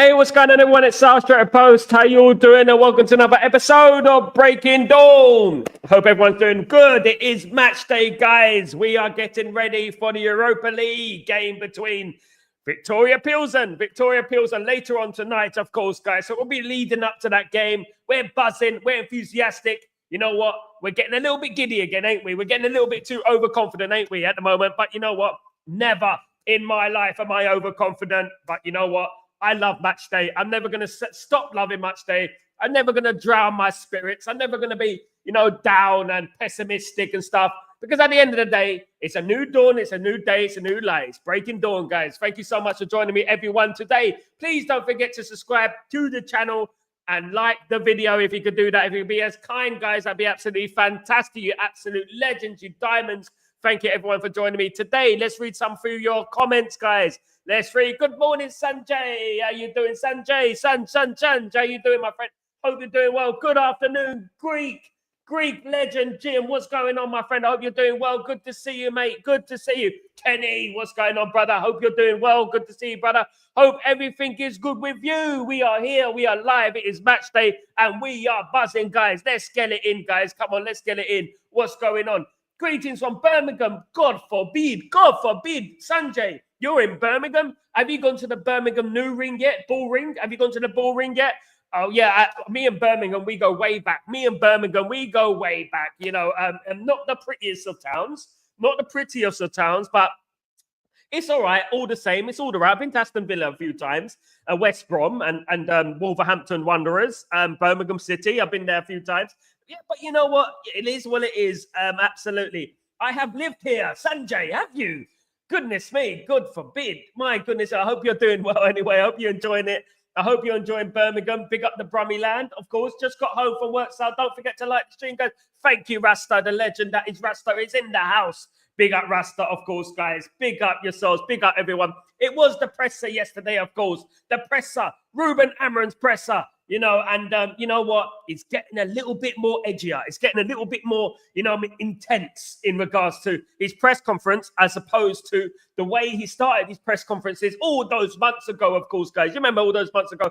Hey, what's going on, everyone? It's Stretford Post. How you all doing? And welcome to another episode of Breaking Dawn. Hope everyone's doing good. It is match day, guys. We are getting ready for the Europa League game between Victoria Pilsen later on tonight, of course, guys. So we'll be leading up to that game. We're buzzing. We're enthusiastic. You know what? We're getting a little bit giddy again, ain't we? We're getting a little bit too overconfident, ain't we, at the moment? But you know what? Never in my life am I overconfident. But you know what? I love match day. I'm never going to stop loving match day. I'm never going to drown my spirits. I'm never going to be, down and pessimistic and stuff. Because at the end of the day, it's a new dawn. It's a new day. It's a new light. It's Breaking Dawn, guys. Thank you so much for joining me, everyone, today. Please don't forget to subscribe to the channel and like the video if you could do that. If you could be as kind, guys, that'd be absolutely fantastic. You absolute legends, you diamonds. Thank you, everyone, for joining me today. Let's read some through your comments, guys. Let's read. Good morning, Sanjay. How you doing, Sanjay? Sanjay. How you doing, my friend? Hope you're doing well. Good afternoon, Greek legend Jim. What's going on, my friend? I hope you're doing well. Good to see you, mate. Good to see you. Kenny, what's going on, brother? Hope you're doing well. Good to see you, brother. Hope everything is good with you. We are here. We are live. It is match day, and we are buzzing, guys. Let's get it in, guys. Come on, let's get it in. What's going on? Greetings from Birmingham. God forbid. Sanjay, you're in Birmingham. Have you gone to the Birmingham new ring yet? Bull ring? Have you gone to the bull ring yet? Oh, yeah. Me and Birmingham, we go way back. And not the prettiest of towns. Not the prettiest of towns, but it's all right. All the same. It's all right. I've been to Aston Villa a few times. West Brom and Wolverhampton Wanderers. Birmingham City. I've been there a few times. Yeah, but you know what? It is what it is. Absolutely. I have lived here. Sanjay, have you? Goodness me. God forbid. My goodness. I hope you're doing well anyway. I hope you're enjoying it. I hope you're enjoying Birmingham. Big up the Brummie land, of course. Just got home from work, so don't forget to like the stream, guys. Thank you, Rasta, the legend that is Rasta. Is in the house. Big up Rasta, of course, guys. Big up yourselves. Big up everyone. It was the presser yesterday, of course. The presser. Ruben Amorim's presser. You know what? It's getting a little bit more edgier. It's getting a little bit more, intense in regards to his press conference as opposed to the way he started his press conferences all those months ago, of course, guys. You remember all those months ago,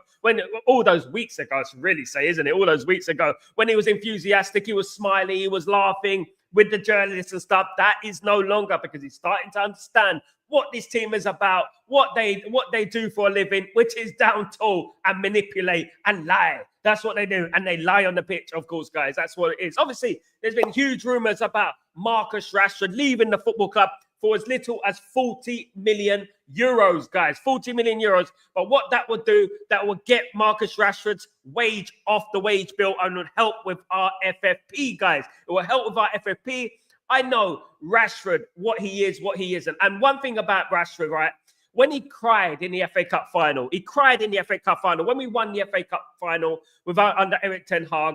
all those weeks ago, I should really say, isn't it? All those weeks ago when he was enthusiastic, he was smiley, he was laughing with the journalists and stuff. That is no longer, because he's starting to understand what this team is about, what they do for a living, which is down tall and manipulate and lie. That's what they do. And they lie on the pitch, of course, guys. That's what it is. Obviously, there's been huge rumors about Marcus Rashford leaving the football club for as little as 40 million euros, guys. 40 million euros. But what that would do, that would get Marcus Rashford's wage off the wage bill and would help with our FFP, guys. It will help with our FFP. I know Rashford, what he is, what he isn't. And one thing about Rashford, right? When he cried in the FA Cup final, when we won the FA Cup final under Eric Ten Hag,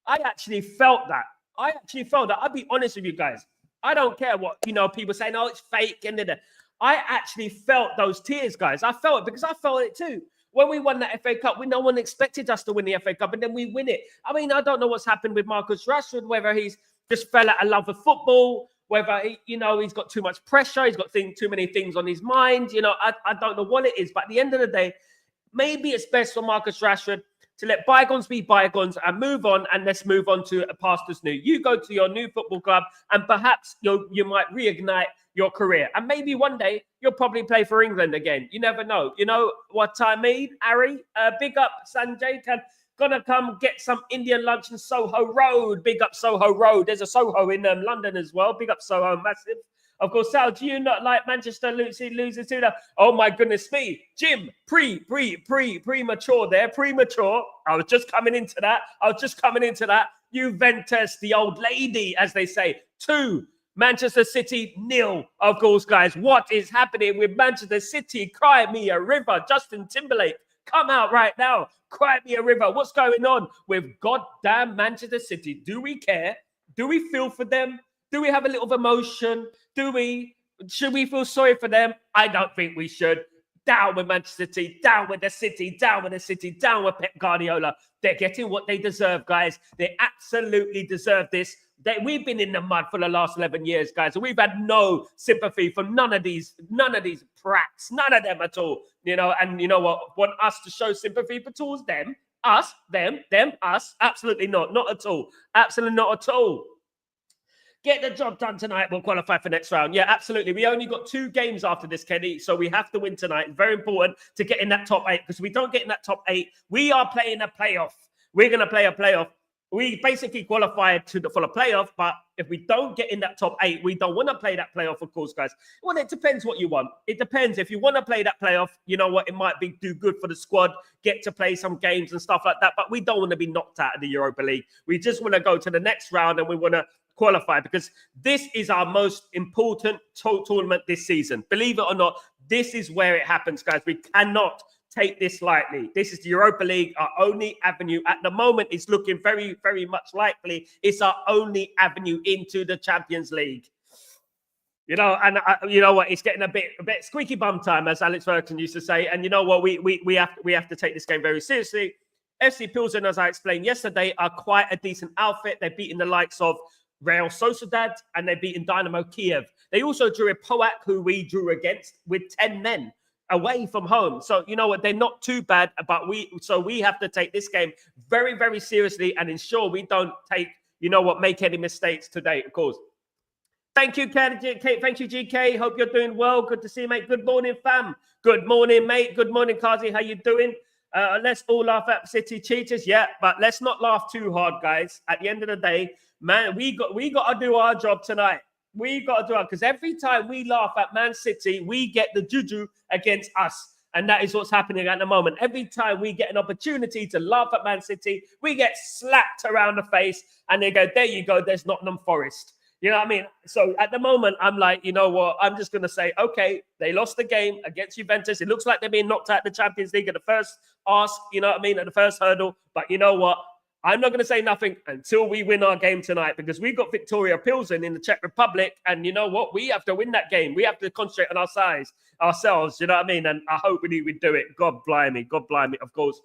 I actually felt that. I'll be honest with you guys. I don't care what, people say, no, it's fake. I actually felt those tears, guys. I felt it because I felt it too. When we won that FA Cup, no one expected us to win the FA Cup, and then we win it. I mean, I don't know what's happened with Marcus Rashford, whether he's just fell out of love with football, whether, he's got too much pressure, he's got too many things on his mind. I don't know what it is. But at the end of the day, maybe it's best for Marcus Rashford to let bygones be bygones and move on, and let's move on to a pastors new. You go to your new football club, and perhaps you might reignite your career. And maybe one day you'll probably play for England again. You never know. You know what I mean, Harry? Big up, Sanjay. Gonna come get some Indian lunch in Soho Road. Big up Soho Road. There's a Soho in London as well. Big up Soho, massive. Of course, Sal, do you not like Manchester losing to the... Oh, my goodness me. Jim, premature there. Premature. I was just coming into that. Juventus, the old lady, as they say. 2, Manchester City, 0. Of course, guys, what is happening with Manchester City? Cry me a river. Justin Timberlake, come out right now. Cry me a river. What's going on with goddamn Manchester City? Do we care? Do we feel for them? Do we have a little emotion? Should we feel sorry for them? I don't think we should. Down with Manchester City, down with the City, down with Pep Guardiola. They're getting what they deserve, guys. They absolutely deserve this. We've been in the mud for the last 11 years, guys. And we've had no sympathy for none of these prats, none of them at all. And you know what? Want us to show sympathy towards them? Us, them, us? Absolutely not. Not at all. Absolutely not at all. Get the job done tonight. We'll qualify for next round. Yeah, absolutely. We only got 2 games after this, Kenny. So we have to win tonight. It's very important to get in that top 8, because if we don't get in that top 8, we are playing a playoff. We're going to play a playoff. We basically qualified for the playoff, but if we don't get in that top 8, we don't want to play that playoff, of course, guys. Well, it depends what you want. It depends. If you want to play that playoff, you know what? It might do good for the squad, get to play some games and stuff like that, but we don't want to be knocked out of the Europa League. We just want to go to the next round, and we want to qualify, because this is our most important tournament this season. Believe it or not, this is where it happens, guys. We cannot take this lightly. This is the Europa League, our only avenue. At the moment, it's looking very, very much likely it's our only avenue into the Champions League. You know what? It's getting a bit squeaky bum time, as Alex Ferguson used to say. And you know what? We have to take this game very seriously. FC Pilsen, as I explained yesterday, are quite a decent outfit. They're beating the likes of Real Sociedad, and they're beating Dynamo Kiev. They also drew a Poak, who we drew against, with 10 men away from home. So you know what? They're not too bad, but we have to take this game very, very seriously and ensure we don't make any mistakes today, of course. Thank you, Kate. Thank you, GK. Hope you're doing well. Good to see you, mate. Good morning, fam. Good morning, mate. Good morning, Kazi. How you doing? Let's all laugh at City cheaters, yeah, but let's not laugh too hard, guys. At the end of the day, man, we got to do our job tonight. We got to do it, because every time we laugh at Man City, we get the juju against us. And that is what's happening at the moment. Every time we get an opportunity to laugh at Man City, we get slapped around the face, and they go, there you go, there's Nottingham Forest. You know what I mean? So at the moment, I'm like, you know what? I'm just going to say, okay, they lost the game against Juventus. It looks like they're being knocked out of the Champions League at the first ask, you know what I mean, at the first hurdle. But you know what? I'm not going to say nothing until we win our game tonight, because we've got Victoria Pilsen in the Czech Republic. And you know what? We have to win that game. We have to concentrate on ourselves, you know what I mean? And I hope we do it. God blimey, of course.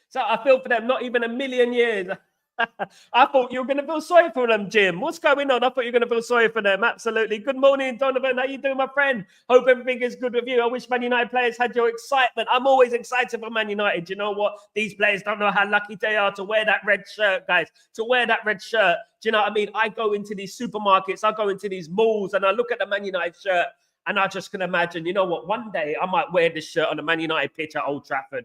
So I feel for them, not even a million years. I thought you were going to feel sorry for them, Jim. What's going on? I thought you were going to feel sorry for them. Absolutely. Good morning, Donovan. How you doing, my friend? Hope everything is good with you. I wish Man United players had your excitement. I'm always excited for Man United. You know what? These players don't know how lucky they are to wear that red shirt, guys. To wear that red shirt. Do you know what I mean? I go into these supermarkets, I go into these malls, and I look at the Man United shirt, and I just can imagine, you know what? One day I might wear this shirt on the Man United pitch at Old Trafford.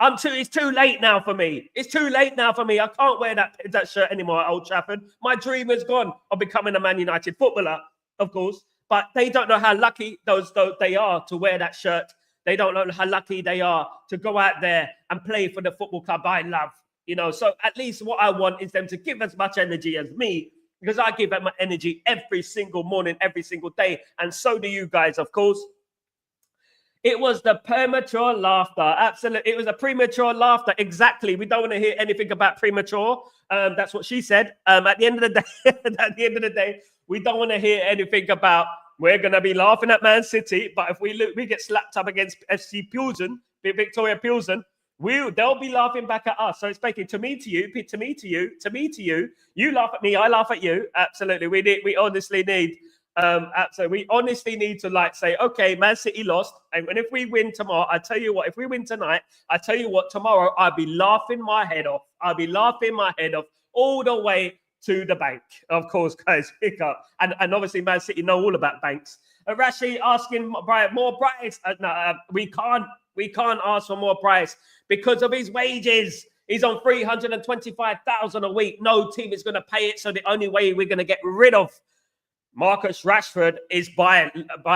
It's too late now for me. It's too late now for me. I can't wear that shirt anymore at Old Trafford. My dream is gone of becoming a Man United footballer, of course. But they don't know how lucky they are to wear that shirt. They don't know how lucky they are to go out there and play for the football club I love. You know, so at least what I want is them to give as much energy as me, because I give them my energy every single morning, every single day. And so do you guys, of course. It was the premature laughter. Absolutely. It was a premature laughter. Exactly. We don't want to hear anything about premature. That's what she said. At the end of the day, we don't want to hear anything about we're going to be laughing at Man City. But if we get slapped up against FC Pilsen, Victoria Pilsen, they'll be laughing back at us. So it's basically to me to you. You laugh at me, I laugh at you. Absolutely. We honestly need. So we honestly need to say, okay, Man City lost. And if we win tomorrow, I tell you what, if we win tonight, I tell you what, tomorrow I'll be laughing my head off. All the way to the bank. Of course, guys, pick up. And obviously Man City know all about banks. Rashi asking more price. We can't ask for more price because of his wages. He's on $325,000 a week. No team is going to pay it. So the only way we're going to get rid of Marcus Rashford is by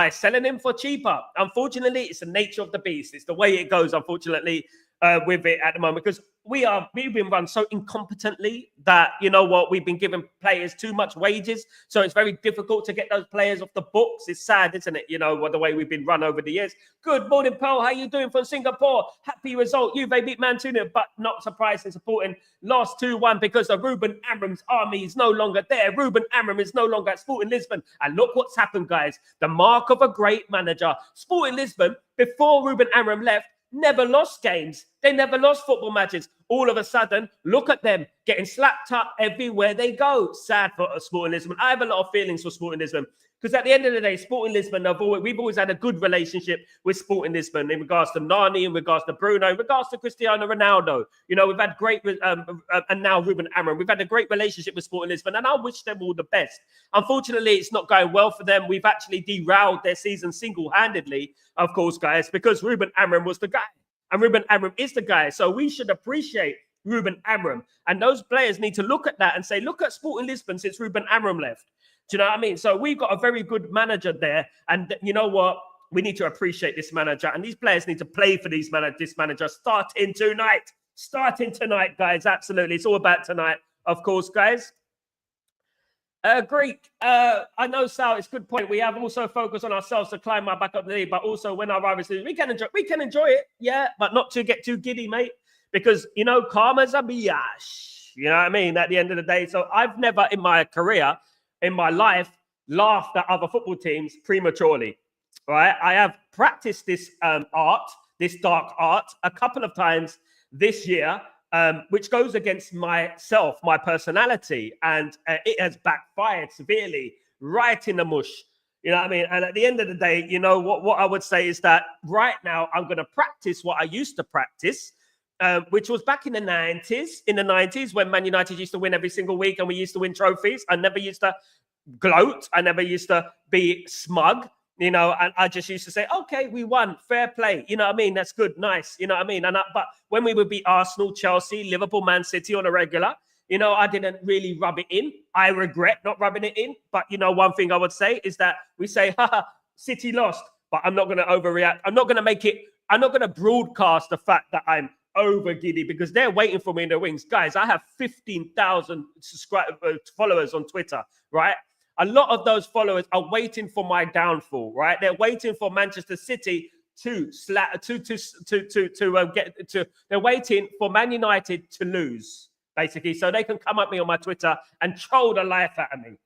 selling him for cheaper. Unfortunately, it's the nature of the beast. It's the way it goes, unfortunately, with it at the moment, because we've been run so incompetently that, you know what, we've been giving players too much wages. So it's very difficult to get those players off the books. It's sad, isn't it? You know, the way we've been run over the years. Good morning, Pearl. How you doing from Singapore? Happy result. Juve beat Man 2-0, but not surprised and supporting. Lost 2-1 because of Ruben Amorim's army is no longer there. Ruben Amorim is no longer at Sporting Lisbon. And look what's happened, guys. The mark of a great manager. Sporting Lisbon, before Ruben Amorim left, never lost games. They never lost football matches. all of a sudden, look at them getting slapped up everywhere they go. Sad for Sporting Lisbon. I have a lot of feelings for Sporting Lisbon. Because at the end of the day, Sporting Lisbon, we've always had a good relationship with Sporting Lisbon in regards to Nani, in regards to Bruno, in regards to Cristiano Ronaldo. You know, we've had great, and now Ruben Amorim. We've had a great relationship with Sporting Lisbon, and I wish them all the best. Unfortunately, it's not going well for them. We've actually derailed their season single-handedly, of course, guys, because Ruben Amorim was the guy. And Ruben Amorim is the guy. So we should appreciate Ruben Amorim. And those players need to look at that and say, look at Sporting Lisbon since Ruben Amorim left. Do you know what I mean? So we've got a very good manager there. And you know what? We need to appreciate this manager. And these players need to play for this manager starting tonight. Starting tonight, guys. Absolutely. It's all about tonight, of course, guys. Greek, I know, Sal, it's a good point. We have also focused on ourselves to climb back up the league, but also when our rivals lose, we can enjoy it, yeah, but not to get too giddy, mate. Because, you know, karma's a biatch. You know what I mean? At the end of the day. So I've never in my career, in my life, laughed at other football teams prematurely. Right? I have practiced this art, this dark art, a couple of times this year, which goes against myself, my personality, and it has backfired severely, right in the mush. You know what I mean? And at the end of the day, you know, what I would say is that right now I'm going to practice what I used to practice, which was back in the 90s, when Man United used to win every single week and we used to win trophies. I never used to gloat. I never used to be smug, you know, and I just used to say, okay, we won, fair play. You know what I mean? That's good, nice. You know what I mean? But when we would beat Arsenal, Chelsea, Liverpool, Man City on a regular, you know, I didn't really rub it in. I regret not rubbing it in. But, you know, one thing I would say is that we say, haha, City lost, but I'm not going to overreact. I'm not going to broadcast the fact that I'm over giddy because they're waiting for me in the wings. Guys, I have 15,000 followers on Twitter, right? A lot of those followers are waiting for my downfall, right? They're waiting for Manchester City they're waiting for Man United to lose, basically, so they can come at me on my Twitter and troll the life out of me.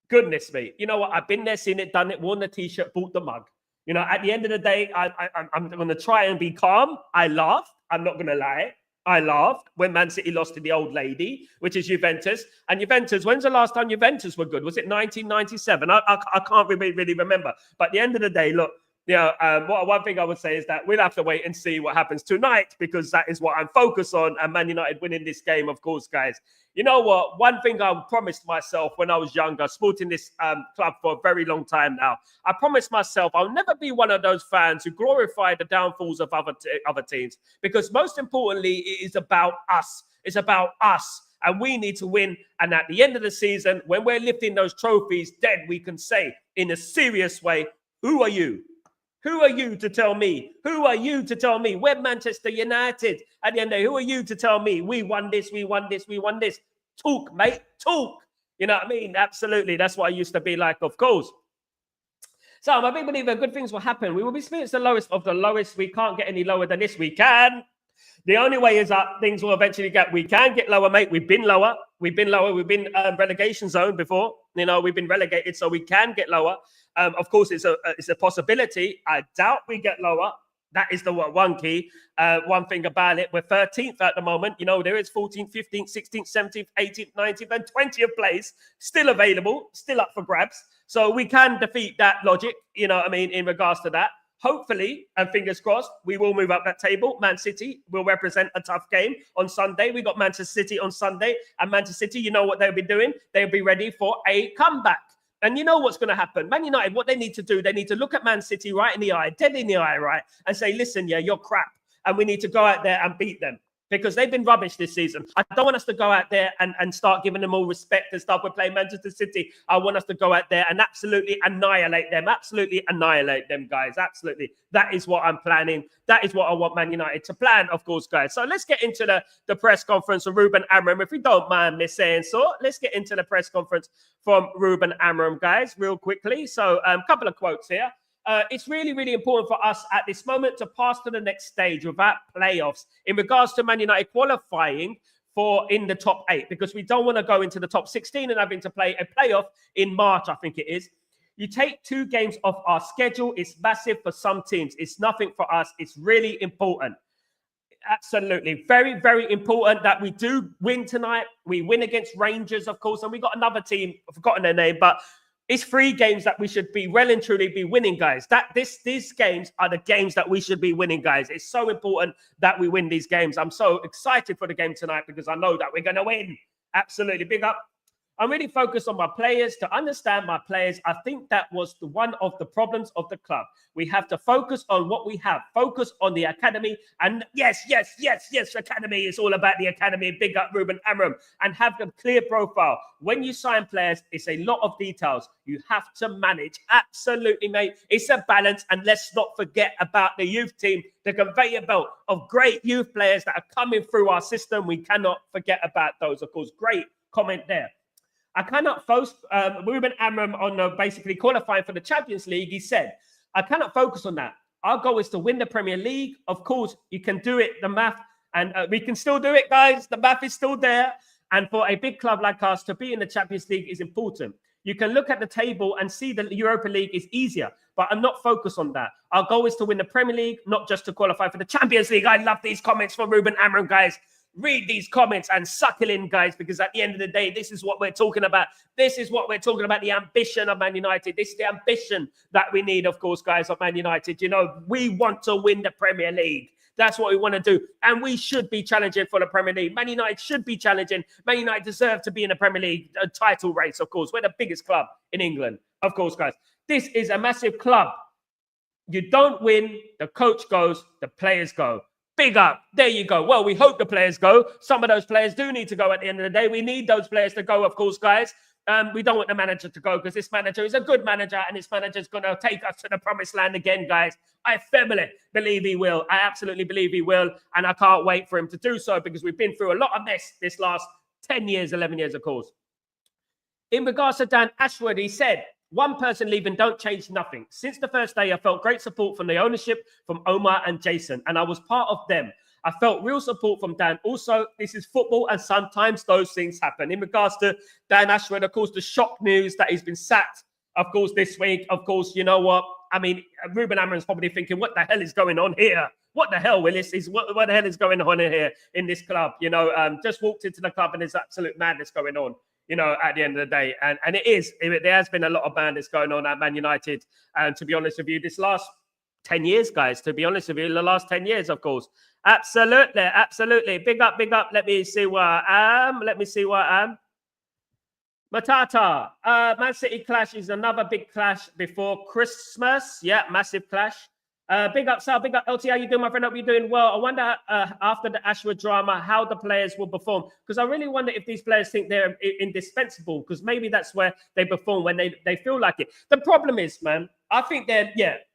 Goodness me. You know what? I've been there, seen it, done it, worn the t-shirt, bought the mug. You know, at the end of the day, I'm going to try and be calm. I laughed. I'm not going to lie. I laughed when Man City lost to the old lady, which is Juventus. And Juventus, when's the last time Juventus were good? Was it 1997? I can't really remember. But at the end of the day, look, you know, one thing I would say is that we'll have to wait and see what happens tonight because that is what I'm focused on. And Man United winning this game, of course, guys. You know what? One thing I promised myself when I was younger, supporting this club for a very long time now, I promised myself I'll never be one of those fans who glorify the downfalls of other teams because most importantly, it is about us. It's about us. And we need to win. And at the end of the season, when we're lifting those trophies, then we can say in a serious way, who are you? Who are you to tell me? Who are you to tell me? We're Manchester United. At the end of the day, who are you to tell me? We won this, we won this, we won this. Talk, mate, talk. You know what I mean? Absolutely. That's what I used to be like, of course. So I'm a big believer good things will happen. We will experience the lowest of the lowest. We can't get any lower than this. We can. The only way is that things will eventually we can get lower, mate. We've been lower. We've been relegation zone before. You know, we've been relegated, so we can get lower. Of course, it's a possibility. I doubt we get lower. That is the one key. One thing about it, we're 13th at the moment. You know, there is 14th, 15th, 16th, 17th, 18th, 19th, and 20th place still available, still up for grabs. So we can defeat that logic, you know what I mean, in regards to that. Hopefully, and fingers crossed, we will move up that table. Man City will represent a tough game on Sunday. We got Manchester City on Sunday. And Manchester City, you know what they'll be doing? They'll be ready for a comeback. And you know what's going to happen. Man United, what they need to do, they need to look at Man City right in the eye, dead in the eye, right? And say, listen, yeah, you're crap. And we need to go out there and beat them. Because they've been rubbish this season. I don't want us to go out there and start giving them all respect and stuff. We're playing Manchester City. I want us to go out there and absolutely annihilate them. Absolutely annihilate them, guys. Absolutely. That is what I'm planning. That is what I want Man United to plan, of course, guys. So let's get into the press conference from Ruben Amorim. If you don't mind me saying so, let's get into the press conference from Ruben Amorim, guys, real quickly. So a couple of quotes here. It's really, really important for us at this moment to pass to the next stage without playoffs in regards to Man United qualifying for in the top 8 because we don't want to go into the top 16 and having to play a playoff in March, I think it is. You take 2 games off our schedule. It's massive for some teams. It's nothing for us. It's really important. Absolutely. Very, very important that we do win tonight. We win against Rangers, of course, and we got another team, I've forgotten their name, but it's 3 games that we should be well and truly be winning, guys. These games are the games that we should be winning, guys. It's so important that we win these games. I'm so excited for the game tonight because I know that we're going to win. Absolutely. Big up. I'm really focused on my players, to understand my players. I think that was one of the problems of the club. We have to focus on what we have, focus on the academy. And yes, academy is all about the academy. Big up Ruben Amorim, and have a clear profile. When you sign players, it's a lot of details you have to manage. Absolutely, mate. It's a balance. And let's not forget about the youth team, the conveyor belt of great youth players that are coming through our system. We cannot forget about those, of course. Great comment there. I cannot focus, Ruben Amorim, on basically qualifying for the Champions League. He said, I cannot focus on that. Our goal is to win the Premier League. Of course, you can do it, the math, and we can still do it, guys. The math is still there. And for a big club like us, to be in the Champions League is important. You can look at the table and see that the Europa League is easier, but I'm not focused on that. Our goal is to win the Premier League, not just to qualify for the Champions League. I love these comments from Ruben Amorim, guys. Read these comments and suckle in, guys, because at the end of the day, this is what we're talking about. This is what we're talking about, the ambition of Man United. This is the ambition that we need, of course, guys, of Man United. You know, we want to win the Premier League. That's what we want to do. And we should be challenging for the Premier League. Man United should be challenging. Man United deserve to be in the Premier League title race, of course. We're the biggest club in England, of course, guys. This is a massive club. You don't win, the coach goes, the players go. Big up. There you go. Well, we hope the players go. Some of those players do need to go at the end of the day. We need those players to go, of course, guys. We don't want the manager to go because this manager is a good manager and this manager is going to take us to the promised land again, guys. I firmly believe he will. I absolutely believe he will. And I can't wait for him to do so because we've been through a lot of mess this last 10 years, 11 years, of course. In regards to Dan Ashworth, he said, one person leaving don't change nothing. Since the first day, I felt great support from the ownership, from Omar and Jason, and I was part of them. I felt real support from Dan. Also, this is football, and sometimes those things happen. In regards to Dan Ashworth, of course, the shock news that he's been sacked, of course, this week. Of course, you know what? I mean, Ruben Amorim's probably thinking, what the hell is going on here? What the hell, Willis? What the hell is going on in here in this club? You know, just walked into the club and there's absolute madness going on. You know, at the end of the day. And there has been a lot of madness going on at Man United. And to be honest with you, this last 10 years, guys, to be honest with you, the last 10 years, of course. Absolutely, absolutely. Big up, big up. Let me see where I am. Matata. Man City clash is another big clash before Christmas. Yeah, massive clash. Big up, Sal. Big up, LT. How you doing, my friend? Hope you're doing well. I wonder after the Ashworth drama, how the players will perform. Because I really wonder if these players think they're indispensable. Because maybe that's where they perform when they feel like it. The problem is, man, I think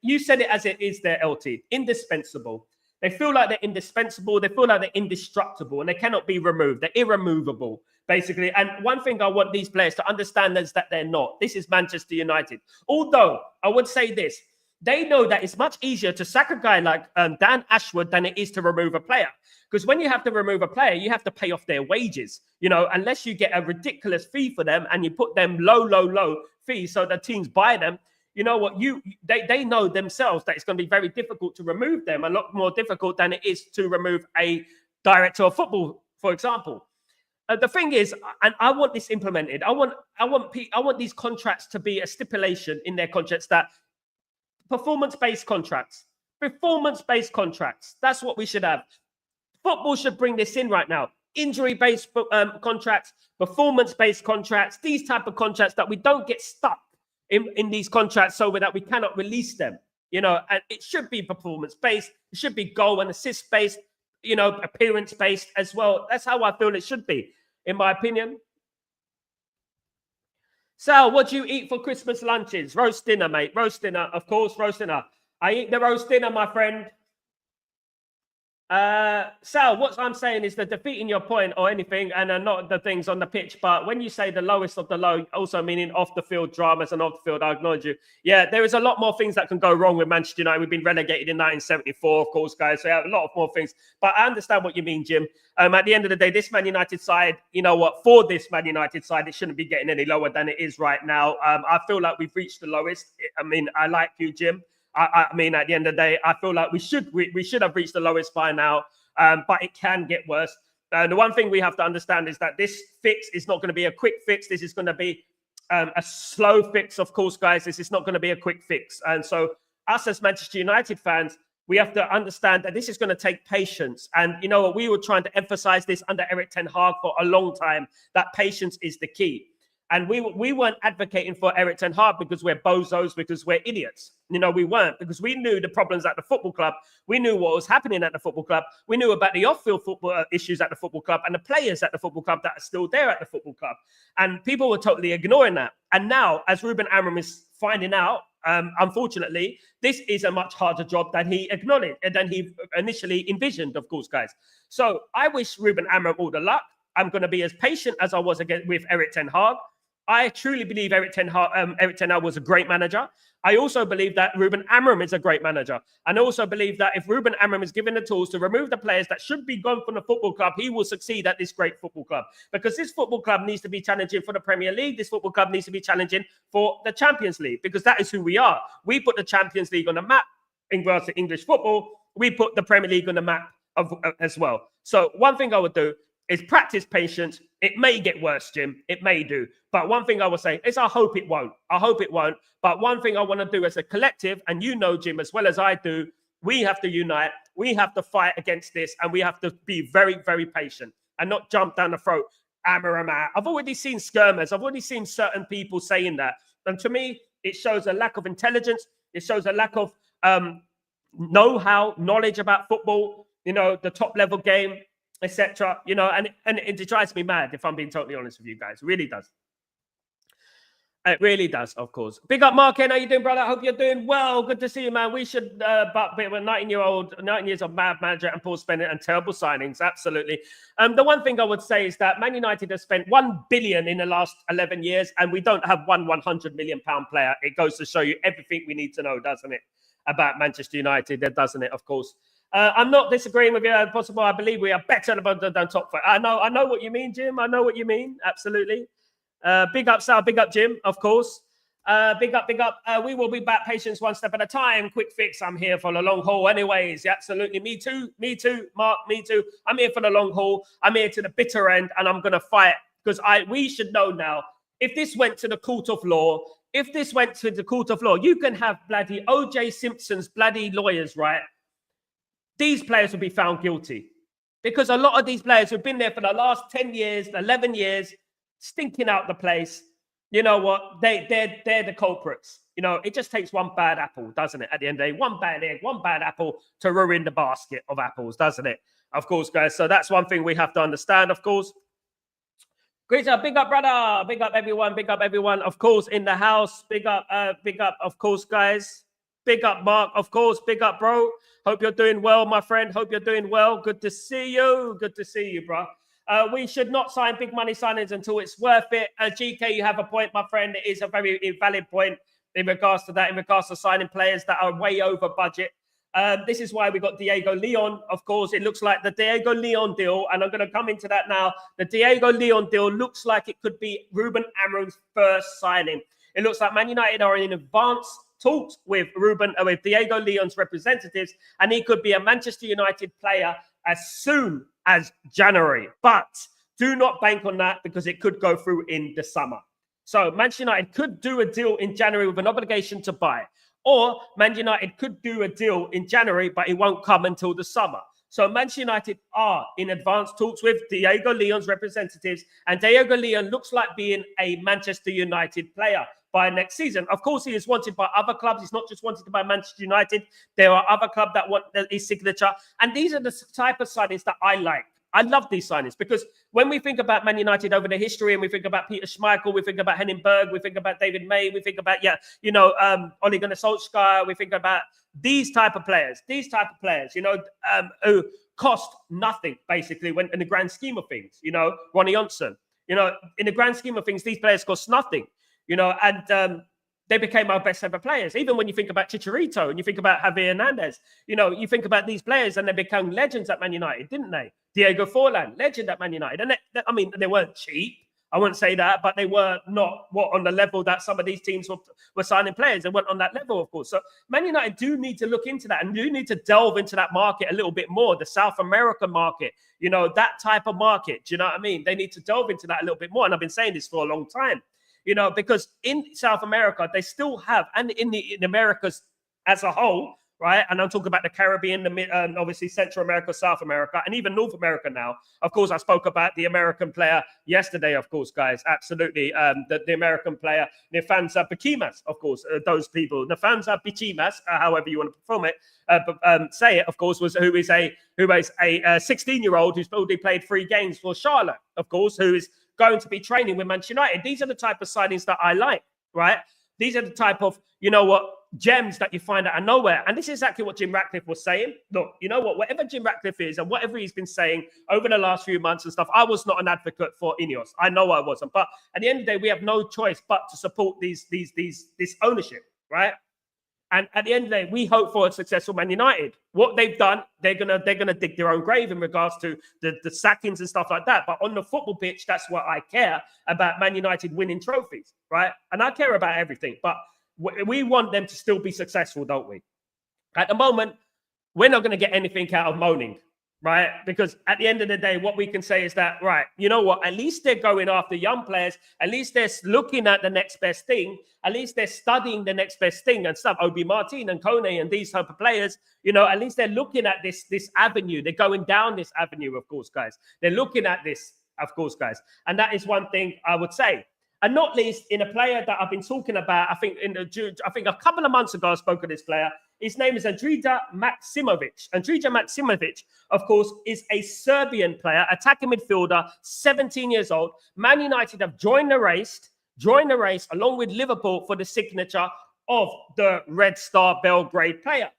you said it as it is there, LT. Indispensable. They feel like they're indispensable. They feel like they're indestructible. And they cannot be removed. They're irremovable, basically. And one thing I want these players to understand is that they're not. This is Manchester United. Although, I would say this. They know that it's much easier to sack a guy like Dan Ashworth than it is to remove a player. Because when you have to remove a player, you have to pay off their wages. You know, unless you get a ridiculous fee for them and you put them low fee so the teams buy them, you know what? They know themselves that it's going to be very difficult to remove them, a lot more difficult than it is to remove a director of football, for example. The thing is, and I want this implemented. I want these contracts to be a stipulation in their contracts that performance-based contracts. Performance-based contracts. That's what we should have. Football should bring this in right now. Injury-based contracts, performance-based contracts, these type of contracts that we don't get stuck in these contracts so that we cannot release them. You know, and it should be performance-based. It should be goal and assist-based, you know, appearance-based as well. That's how I feel it should be, in my opinion. Sal, what do you eat for Christmas lunches? Roast dinner, mate. Roast dinner, of course, roast dinner. I eat the roast dinner, my friend. Sal, what I'm saying is that defeating your point or anything, and not the things on the pitch, but when you say the lowest of the low, also meaning off the field dramas and off the field, I acknowledge you. Yeah, there is a lot more things that can go wrong with Manchester United. We've been relegated in 1974, of course, guys. So yeah, a lot of more things. But I understand what you mean, Jim. At the end of the day, this Man United side, you know what? For this Man United side, it shouldn't be getting any lower than it is right now. I feel like we've reached the lowest. I mean, I like you, Jim. I mean, at the end of the day, I feel like we should have reached the lowest by now. but it can get worse. The one thing we have to understand is that this fix is not going to be a quick fix. This is going to be a slow fix, of course, guys. This is not going to be a quick fix. And so us as Manchester United fans, we have to understand that this is going to take patience. And you know what? We were trying to emphasize this under Erik ten Hag for a long time, that patience is the key. And we weren't advocating for Erik ten Hag because we're bozos, because we're idiots. You know, we weren't, because we knew the problems at the football club. We knew what was happening at the football club. We knew about the off-field football issues at the football club and the players at the football club that are still there at the football club. And people were totally ignoring that. And now, as Ruben Amorim is finding out, unfortunately, this is a much harder job than he acknowledged and than he initially envisioned, of course, guys. So I wish Ruben Amorim all the luck. I'm going to be as patient as I was again with Erik ten Hag. I truly believe Erik ten Hag was a great manager. I also believe that Ruben Amorim is a great manager. And I also believe that if Ruben Amorim is given the tools to remove the players that should be gone from the football club, he will succeed at this great football club. Because this football club needs to be challenging for the Premier League. This football club needs to be challenging for the Champions League, because that is who we are. We put the Champions League on the map in regards to English football. We put the Premier League on the map as well. So one thing I would do is practice patience. It may get worse, Jim. It may do. But one thing I will say is I hope it won't. I hope it won't. But one thing I want to do as a collective, and you know, Jim, as well as I do, we have to unite. We have to fight against this, and we have to be very, very patient and not jump down the throat. Amorim out. I've already seen skirmers. I've already seen certain people saying that. And to me, it shows a lack of intelligence. It shows a lack of know-how, knowledge about football, you know, the top-level game, etc. You know, and it drives me mad, if I'm being totally honest with you guys. It really does. It really does, of course. Big up, Mark. How you doing, brother? I hope you're doing well. Good to see you, man. We should, but we're 19 years of mad manager and poor spending and terrible signings. Absolutely. The one thing I would say is that Man United has spent 1 billion in the last 11 years, and we don't have one 100 million pound player. It goes to show you everything we need to know, doesn't it, about Manchester United? Doesn't it? Of course. I'm not disagreeing with you. Possible. I believe we are better than top five. I know what you mean, Jim. I know what you mean. Absolutely. Big up, Sal. Big up, Jim. Of course. Big up. We will be back. Patience, one step at a time. Quick fix. I'm here for the long haul, anyways. Yeah, absolutely. Me too, Mark. Me too. I'm here for the long haul. I'm here to the bitter end, and I'm gonna fight because we should know now. If this went to the court of law, you can have bloody O.J. Simpson's bloody lawyers, right? These players will be found guilty because a lot of these players who've been there for the last 10 years, 11 years, stinking out the place. You know what? They're the culprits. You know, it just takes one bad apple, doesn't it? At the end of the day, one bad egg, one bad apple to ruin the basket of apples, doesn't it? Of course, guys. So that's one thing we have to understand, of course. Great job. Big up, brother. Big up, everyone. Big up, everyone. Of course, in the house. Big up, of course, guys. Big up, Mark. Of course. Big up, bro. Hope you're doing well, my friend. Hope you're doing well. Good to see you. Good to see you, bro. We should not sign big money signings until it's worth it. GK, you have a point, my friend. It is a very valid point in regards to that, in regards to signing players that are way over budget. This is why we got Diego Leon. Of course, it looks like the Diego Leon deal, and I'm going to come into that now. The Diego Leon deal looks like it could be Ruben Amorim's first signing. It looks like Man United are in advanced talks with Diego Leon's representatives, and he could be a Manchester United player as soon as January. But do not bank on that because it could go through in the summer. So Manchester United could do a deal in January with an obligation to buy. Or Man United could do a deal in January, but it won't come until the summer. So Manchester United are in advanced talks with Diego Leon's representatives, and Diego Leon looks like being a Manchester United player by next season. Of course, he is wanted by other clubs. He's not just wanted by Manchester United. There are other clubs that want his signature. And these are the type of signings that I like. I love these signings because when we think about Man United over the history and we think about Peter Schmeichel, we think about Henning Berg, we think about David May, we think about, Ole Gunnar Solskjaer, we think about these type of players, who cost nothing, basically, when in the grand scheme of things, Ronnie Johnson, in the grand scheme of things, these players cost nothing, and they became our best ever players. Even when you think about Chicharito and you think about Javier Hernandez, you think about these players and they become legends at Man United, didn't they? Diego Forlan, legend at Man United. And they weren't cheap. I wouldn't say that, but they were not on the level that some of these teams were signing players. They weren't on that level, of course. So Man United do need to look into that and do need to delve into that market a little bit more, the South American market, that type of market. Do you know what I mean? They need to delve into that a little bit more. And I've been saying this for a long time, because in South America, they still have, and in the Americas as a whole, right? And I'm talking about the Caribbean, obviously Central America, South America, and even North America now. Of course, I spoke about the American player yesterday, of course, guys. Absolutely. The American player, Nefansa Bichimas, of course, those people. Nefansa Bichimas, however you want to perform it, say it, of course, who is a 16-year-old who's already played 3 games for Charlotte, of course, who is going to be training with Manchester United. These are the type of signings that I like, right? These are the type of, gems that you find out of nowhere. And this is exactly what Jim Ratcliffe was saying. Look, you know what? Whatever Jim Ratcliffe is and whatever he's been saying over the last few months and stuff, I was not an advocate for Ineos. I know I wasn't. But at the end of the day, we have no choice but to support this ownership, right? And at the end of the day, we hope for a successful Man United. What they've done, they're gonna dig their own grave in regards to the sackings and stuff like that. But on the football pitch, that's what I care about: Man United winning trophies, right? And I care about everything. But we want them to still be successful, don't we? At the moment, we're not going to get anything out of moaning, right? Because at the end of the day, what we can say is that, right, you know what? At least they're going after young players. At least they're looking at the next best thing. At least they're studying the next best thing and stuff. Obi Martin and Kone and these type of players, at least they're looking at this avenue. They're going down this avenue, of course, guys. They're looking at this, of course, guys. And that is one thing I would say. And not least in a player that I've been talking about, I think a couple of months ago I spoke of this player. His name is Andrija Maksimovic. Andrija Maksimovic, of course, is a Serbian player, attacking midfielder, 17 years old. Man United have joined the race along with Liverpool for the signature of the Red Star Belgrade player.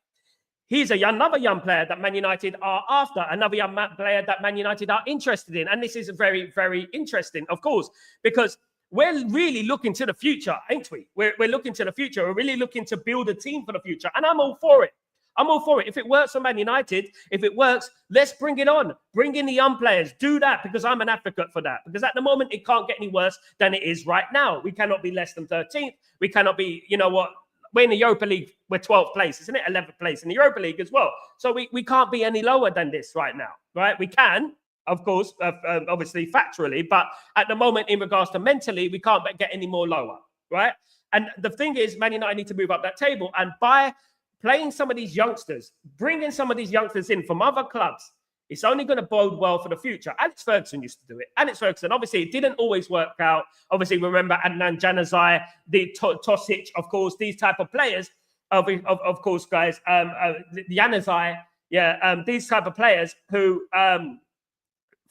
He's another young player that Man United are after, another young player that Man United are interested in. And this is very, very interesting, of course, because we're really looking to the future, ain't we? We're looking to the future. We're really looking to build a team for the future. And I'm all for it. I'm all for it. If it works for Man United, if it works, let's bring it on. Bring in the young players. Do that, because I'm an advocate for that. Because at the moment, it can't get any worse than it is right now. We cannot be less than 13th. We cannot be, we're in the Europa League. We're 12th place, isn't it? 11th place in the Europa League as well. So we can't be any lower than this right now, right? We can. Of course, obviously factually, but at the moment, in regards to mentally, we can't get any more lower, right? And the thing is, Man United need to move up that table, and by playing some of these youngsters, bringing some of these youngsters in from other clubs, it's only going to bode well for the future. Alex Ferguson used to do it. Alex Ferguson, obviously, it didn't always work out. Obviously, remember Adnan Januzaj, the Tosic, of course, these type of players, of course, guys, Januzaj, these type of players who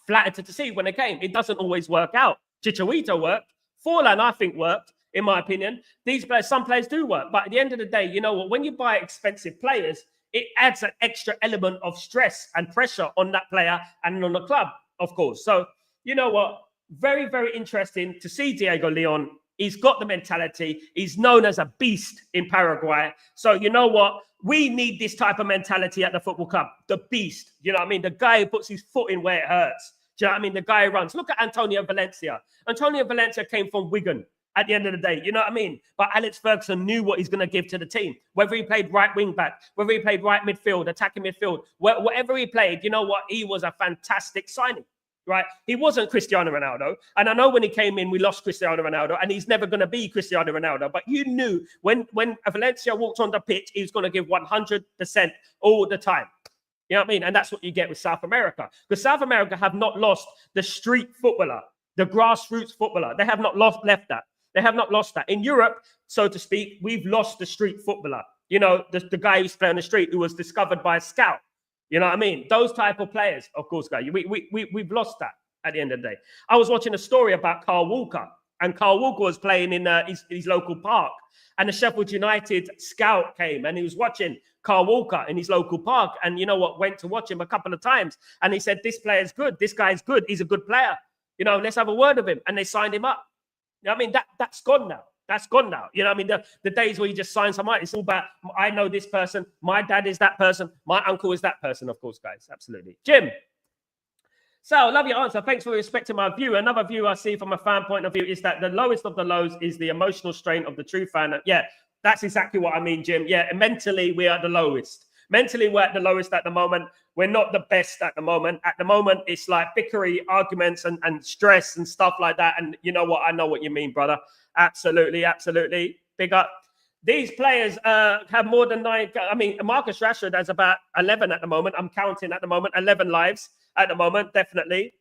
flattered to see when they came. It doesn't always work out. Chicharito worked. Forlan, I think, worked, in my opinion. These players, some players do work. But at the end of the day, you know what? When you buy expensive players, it adds an extra element of stress and pressure on that player and on the club, of course. So, you know what? Very, very interesting to see Diego Leon. He's got the mentality. He's known as a beast in Paraguay. So, you know what? We need this type of mentality at the football club. The beast. You know what I mean? The guy who puts his foot in where it hurts. Do you know what I mean? The guy who runs. Look at Antonio Valencia. Antonio Valencia came from Wigan at the end of the day. You know what I mean? But Alex Ferguson knew what he's going to give to the team. Whether he played right wing back, whether he played right midfield, attacking midfield, whatever he played, you know what? He was a fantastic signing. Right? He wasn't Cristiano Ronaldo. And I know when he came in, we lost Cristiano Ronaldo, and he's never going to be Cristiano Ronaldo. But you knew when Valencia walked on the pitch, he was going to give 100% all the time. You know what I mean? And that's what you get with South America. Because South America have not lost the street footballer, the grassroots footballer. They have not left that. They have not lost that. In Europe, so to speak, we've lost the street footballer. You know, the guy who's playing on the street who was discovered by a scout. You know what I mean? Those type of players, of course, guys. We've lost that at the end of the day. I was watching a story about Carl Walker, and Carl Walker was playing in his local park, and the Sheffield United scout came, and he was watching Carl Walker in his local park, and you know what? Went to watch him a couple of times, and he said, "This player's good. This guy's good. He's a good player. You know, let's have a word of him." And they signed him up. You know what I mean? That's gone now. That's gone now. You know what I mean? The days where you just sign someone, it's all about, I know this person, my dad is that person, my uncle is that person, of course, guys. Absolutely. Jim, Sal, love your answer. Thanks for respecting my view. Another view I see from a fan point of view is that the lowest of the lows is the emotional strain of the true fan. Yeah, that's exactly what I mean, Jim. Yeah, mentally, we're at the lowest. Mentally, we're at the lowest at the moment. We're not the best at the moment. At the moment, it's like bickery, arguments, and stress and stuff like that. And you know what? I know what you mean, brother. Absolutely, absolutely. Big up. These players have more than 9. I mean, Marcus Rashford has about 11 at the moment. I'm counting at the moment. 11 lives at the moment, definitely.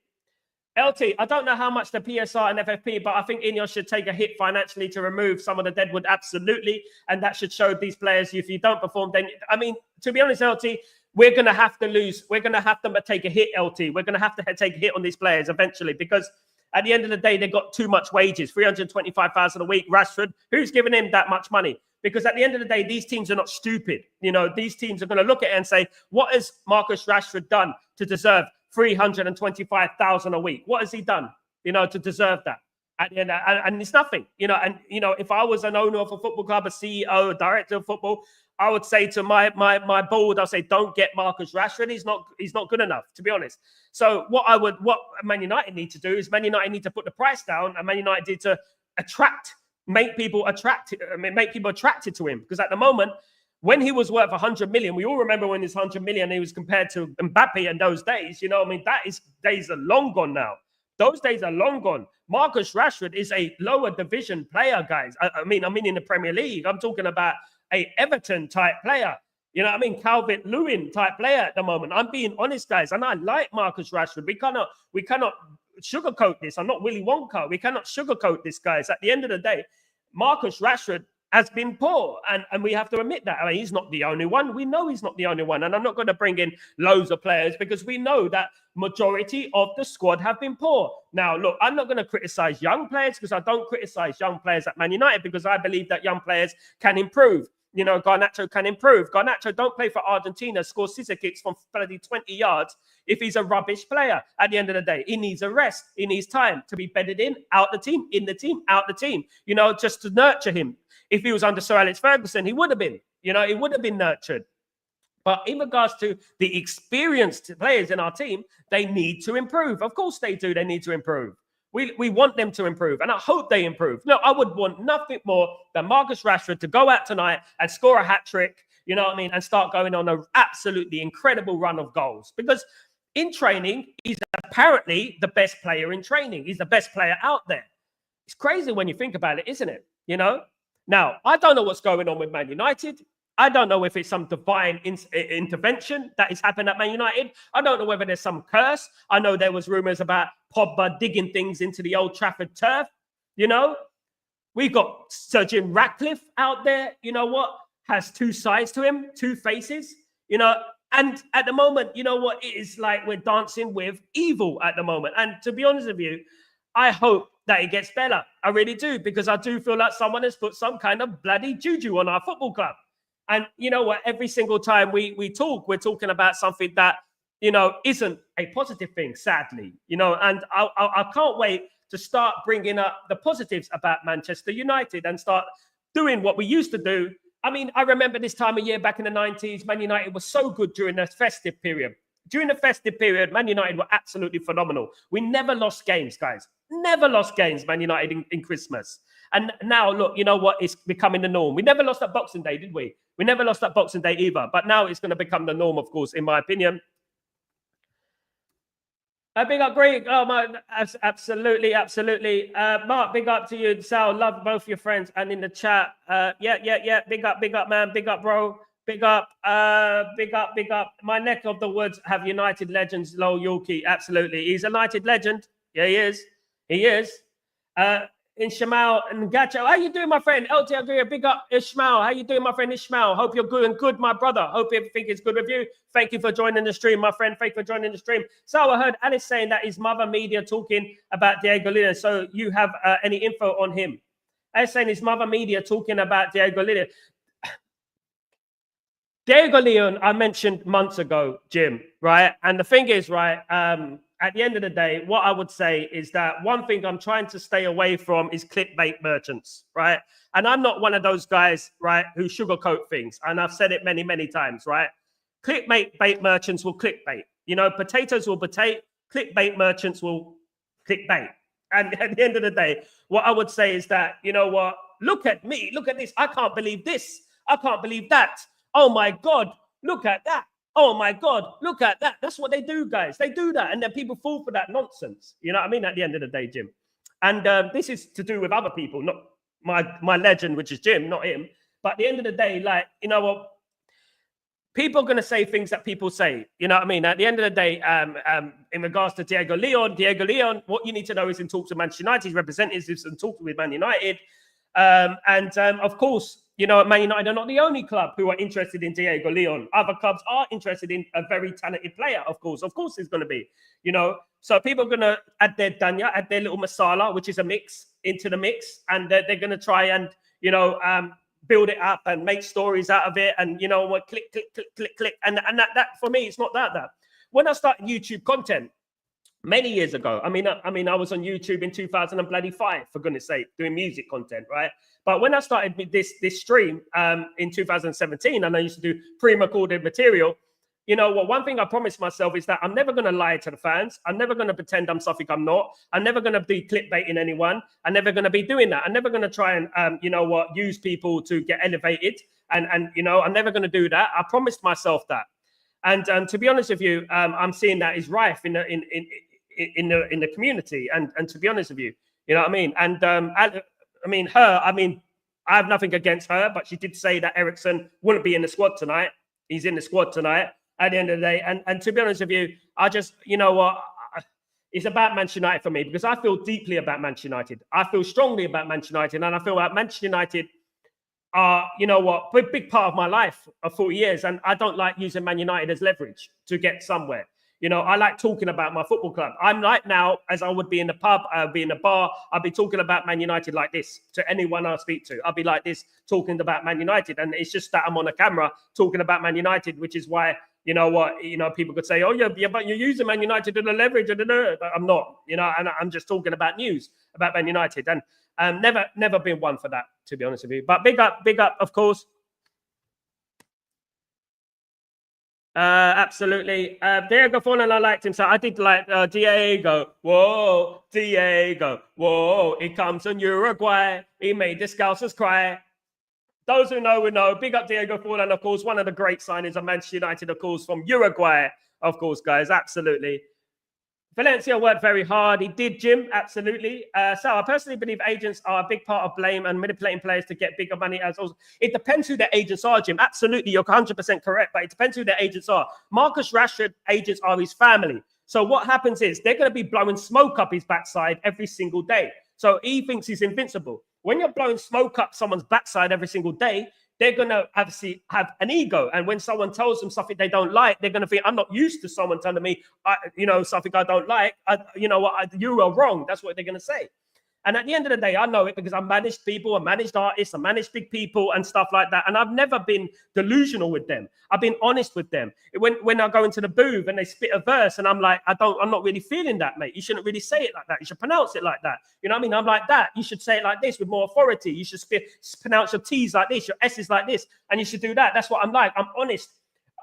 LT, I don't know how much the PSR and FFP, but I think Ineos should take a hit financially to remove some of the deadwood. Absolutely. And that should show these players, if you don't perform, then, I mean, to be honest, LT, we're going to have to lose. We're going to have to take a hit, LT. We're going to have to take a hit on these players eventually, because at the end of the day, they've got too much wages, 325,000 a week. Rashford, who's giving him that much money? Because at the end of the day, these teams are not stupid. You know, these teams are going to look at it and say, what has Marcus Rashford done to deserve 325,000 a week? What has he done, you know, to deserve that? At the end, and it's nothing, you know. And you know, if I was an owner of a football club, a CEO, a director of football, I would say to my board, I'll say, don't get Marcus Rashford. He's not good enough, to be honest. So what Man United need to do is Man United need to put the price down, and Man United need to make people attracted to him. Because at the moment, when he was worth 100 million, we all remember when he's 100 million, he was compared to Mbappe in those days. You know, I mean, days are long gone now. Those days are long gone. Marcus Rashford is a lower division player, guys. I mean in the Premier League. I'm talking about a Everton type player. You know what I mean? Calvert-Lewin type player at the moment. I'm being honest, guys. And I like Marcus Rashford. We cannot sugarcoat this. I'm not Willy Wonka. We cannot sugarcoat this, guys. At the end of the day, Marcus Rashford has been poor, and we have to admit that. I mean, he's not the only one. We know he's not the only one, and I'm not going to bring in loads of players because we know that majority of the squad have been poor. Now, look, I'm not going to criticize young players because I don't criticize young players at Man United because I believe that young players can improve. You know, Garnacho can improve. Garnacho don't play for Argentina, score scissor kicks from 20 yards if he's a rubbish player. At the end of the day, he needs a rest. He needs time to be bedded in the team, out the team, you know, just to nurture him. If he was under Sir Alex Ferguson, he would have been, you know, he would have been nurtured. But in regards to the experienced players in our team, they need to improve. Of course they do. They need to improve. We want them to improve, and I hope they improve. No, I would want nothing more than Marcus Rashford to go out tonight and score a hat-trick, you know what I mean, and start going on an absolutely incredible run of goals. Because in training, he's apparently the best player in training. He's the best player out there. It's crazy when you think about it, isn't it? You know? Now, I don't know what's going on with Man United. I don't know if it's some divine intervention that is happening at Man United. I don't know whether there's some curse. I know there was rumors about Pogba digging things into the Old Trafford turf. You know, we've got Sir Jim Ratcliffe out there, you know what, has two sides to him, two faces, you know. And at the moment, you know what, it is like we're dancing with evil at the moment. And to be honest with you, I hope that it gets better. I really do, because I do feel like someone has put some kind of bloody juju on our football club. And you know what? Every single time we talk, we're talking about something that, you know, isn't a positive thing, sadly. You know, and I can't wait to start bringing up the positives about Manchester United and start doing what we used to do. I mean, I remember this time of year back in the 90s, Man United was so good during the festive period. During the festive period, Man United were absolutely phenomenal. We never lost games, guys. Never lost games, Man United in Christmas. And now, look, you know what? It's becoming the norm. We never lost that Boxing Day, did we? We never lost that Boxing Day either. But now it's going to become the norm, of course, in my opinion. Big up, Greg. Oh, my, absolutely, absolutely. Mark, big up to you. Sal, love both your friends. And in the chat, yeah. Big up, man. Big up, bro. Big up. My neck of the woods have United legends, Lowell Yorkie. Absolutely. He's a United legend. Yeah, he is. He is. In Shamal and Gacho. How you doing, my friend? LT Agria, big up Ishmael. How you doing, my friend Ishmael? Hope you're good and good, my brother. Hope everything is good with you. Thank you for joining the stream, my friend. Thank you for joining the stream. So I heard Alice saying that his mother media talking about Diego Lina. So you have any info on him? Alice saying his mother media talking about Diego Lina. Diego Leon, I mentioned months ago, Jim, right? And the thing is, right, at the end of the day, what I would say is that one thing I'm trying to stay away from is clickbait merchants, right? And I'm not one of those guys, right, who sugarcoat things. And I've said it many, many times, right? Clickbait merchants will clickbait. You know, potatoes will potato. clickbait merchants will clickbait. And at the end of the day, what I would say is that, you know what? Look at me. Look at this. I can't believe this. I can't believe that. Oh, my God. Look at that. Oh, my God. Look at that. That's what they do, guys. They do that. And then people fall for that nonsense. You know what I mean? At the end of the day, Jim. And this is to do with other people, not my legend, which is Jim, not him. But at the end of the day, like, you know what? People are going to say things that people say. You know what I mean? At the end of the day, in regards to Diego Leon, what you need to know is in talks with Manchester United's representatives and talks with Man United. Of course, you know, Man United are not the only club who are interested in Diego Leon. Other clubs are interested in a very talented player, of course. Of course, it's going to be, you know. So people are going to add their danya, add their little masala, which is a mix, into the mix. And they're going to try and, you know, build it up and make stories out of it, and you know what, click, and that for me, it's not that. When I started YouTube content many years ago, I mean, I was on YouTube in 2005, for goodness sake, doing music content, right? But when I started this stream in 2017, and I used to do pre-recorded material, you know what? One thing I promised myself is that I'm never going to lie to the fans. I'm never going to pretend I'm something I'm not. I'm never going to be clickbaiting anyone. I'm never going to be doing that. I'm never going to try and, you know what, use people to get elevated. And you know, I'm never going to do that. I promised myself that. And to be honest with you, I'm seeing that is rife in the community. And to be honest with you, you know what I mean? And I have nothing against her, but she did say that Eriksen wouldn't be in the squad tonight. He's in the squad tonight. At the end of the day, and to be honest with you, I just, you know what, it's about Manchester United for me, because I feel deeply about Manchester United. I feel strongly about Manchester United, and I feel like Manchester United are, you know what, a big part of my life of 40 years, and I don't like using Man United as leverage to get somewhere. You know, I like talking about my football club. I'm like now, as I would be in the pub, I'll be in the bar, I'll be talking about Man United like this to anyone I speak to. I'll be like this, talking about Man United, and it's just that I'm on a camera talking about Man United, which is why, you know what, you know, people could say, oh, yeah, but you're using Man United to the leverage. I'm not, you know, and I'm just talking about news about Man United. And never been one for that, to be honest with you. But big up, of course. Absolutely. Diego Forlan, I liked him. So I did like Diego. Whoa, Diego. Whoa, he comes from Uruguay. He made the Scousers cry. Those who know will know. Big up Diego Forlan, of course, one of the great signings of Manchester United, of course, from Uruguay, of course, guys, absolutely. Valencia worked very hard. He did, Jim, absolutely. So I personally believe agents are a big part of blame and manipulating players to get bigger money. It depends who their agents are, Jim. Absolutely, you're 100% correct, but it depends who their agents are. Marcus Rashford agents are his family. So what happens is they're going to be blowing smoke up his backside every single day. So he thinks he's invincible. When you're blowing smoke up someone's backside every single day, they're going to obviously have an ego. And when someone tells them something they don't like, they're going to think, I'm not used to someone telling me, you know, something I don't like. You know what? You are wrong. That's what they're going to say. And at the end of the day, I know it because I managed people, I managed artists, I managed big people and stuff like that. And I've never been delusional with them. I've been honest with them. When I go into the booth and they spit a verse and I'm like, I'm not really feeling that, mate. You shouldn't really say it like that. You should pronounce it like that. You know what I mean? I'm like that. You should say it like this with more authority. You should pronounce your T's like this, your S's like this. And you should do that. That's what I'm like. I'm honest.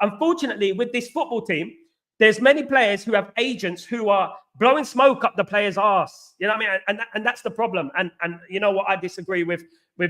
Unfortunately, with this football team, there's many players who have agents who are blowing smoke up the player's arse. You know what I mean? And that's the problem. And you know what? I disagree with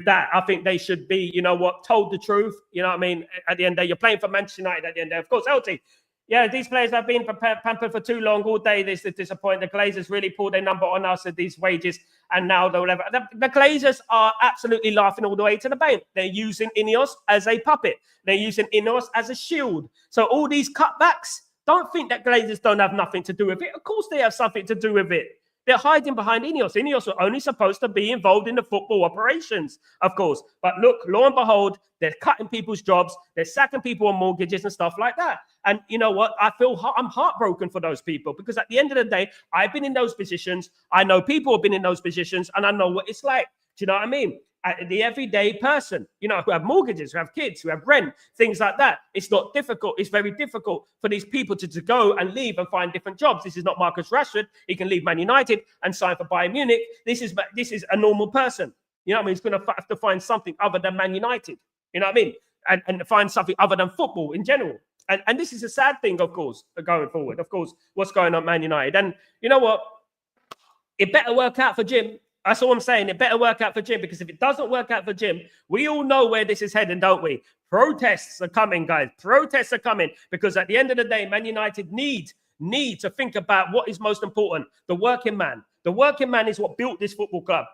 that. I think they should be, you know what, told the truth. You know what I mean? At the end of the day, you're playing for Manchester United at the end of the day. Of course, LT. Yeah, these players have been pampered for too long. All day, this is disappointing. The Glazers really pulled their number on us at these wages. And now they'll never. The Glazers are absolutely laughing all the way to the bank. They're using Ineos as a puppet. They're using Ineos as a shield. So all these cutbacks, don't think that Glazers don't have nothing to do with it. Of course they have something to do with it. They're hiding behind Ineos. Ineos are only supposed to be involved in the football operations, of course. But look, lo and behold, they're cutting people's jobs. They're sacking people on mortgages and stuff like that. And you know what? I'm heartbroken for those people because at the end of the day, I've been in those positions. I know people have been in those positions and I know what it's like. Do you know what I mean? The everyday person, you know, who have mortgages, who have kids, who have rent, things like that. It's not difficult. It's very difficult for these people to go and leave and find different jobs. This is not Marcus Rashford. He can leave Man United and sign for Bayern Munich. This is a normal person. You know what I mean? He's going to have to find something other than Man United. You know what I mean? And find something other than football in general. And this is a sad thing, of course, going forward. Of course, what's going on at Man United. And you know what? It better work out for Jim. That's all I'm saying. It better work out for Jim, because if it doesn't work out for Jim, we all know where this is heading, don't we? Protests are coming, guys. Protests are coming, because at the end of the day, Man United need to think about what is most important: the working man. The working man is what built this football club.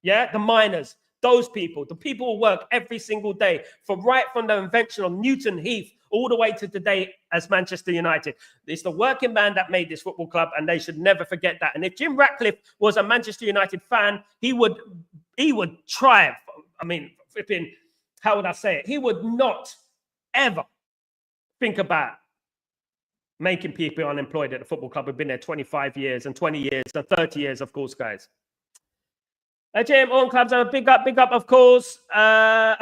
Yeah, the miners, those people, the people who work every single day, right from the invention of Newton Heath all the way to today as Manchester United. It's the working man that made this football club, and they should never forget that. And if Jim Ratcliffe was a Manchester United fan, he would try. I mean, flipping, how would I say it? He would not ever think about making people unemployed at the football club who've been there 25 years and 20 years and 30 years, of course, guys. JM All Clubs, big up, of course. Sal,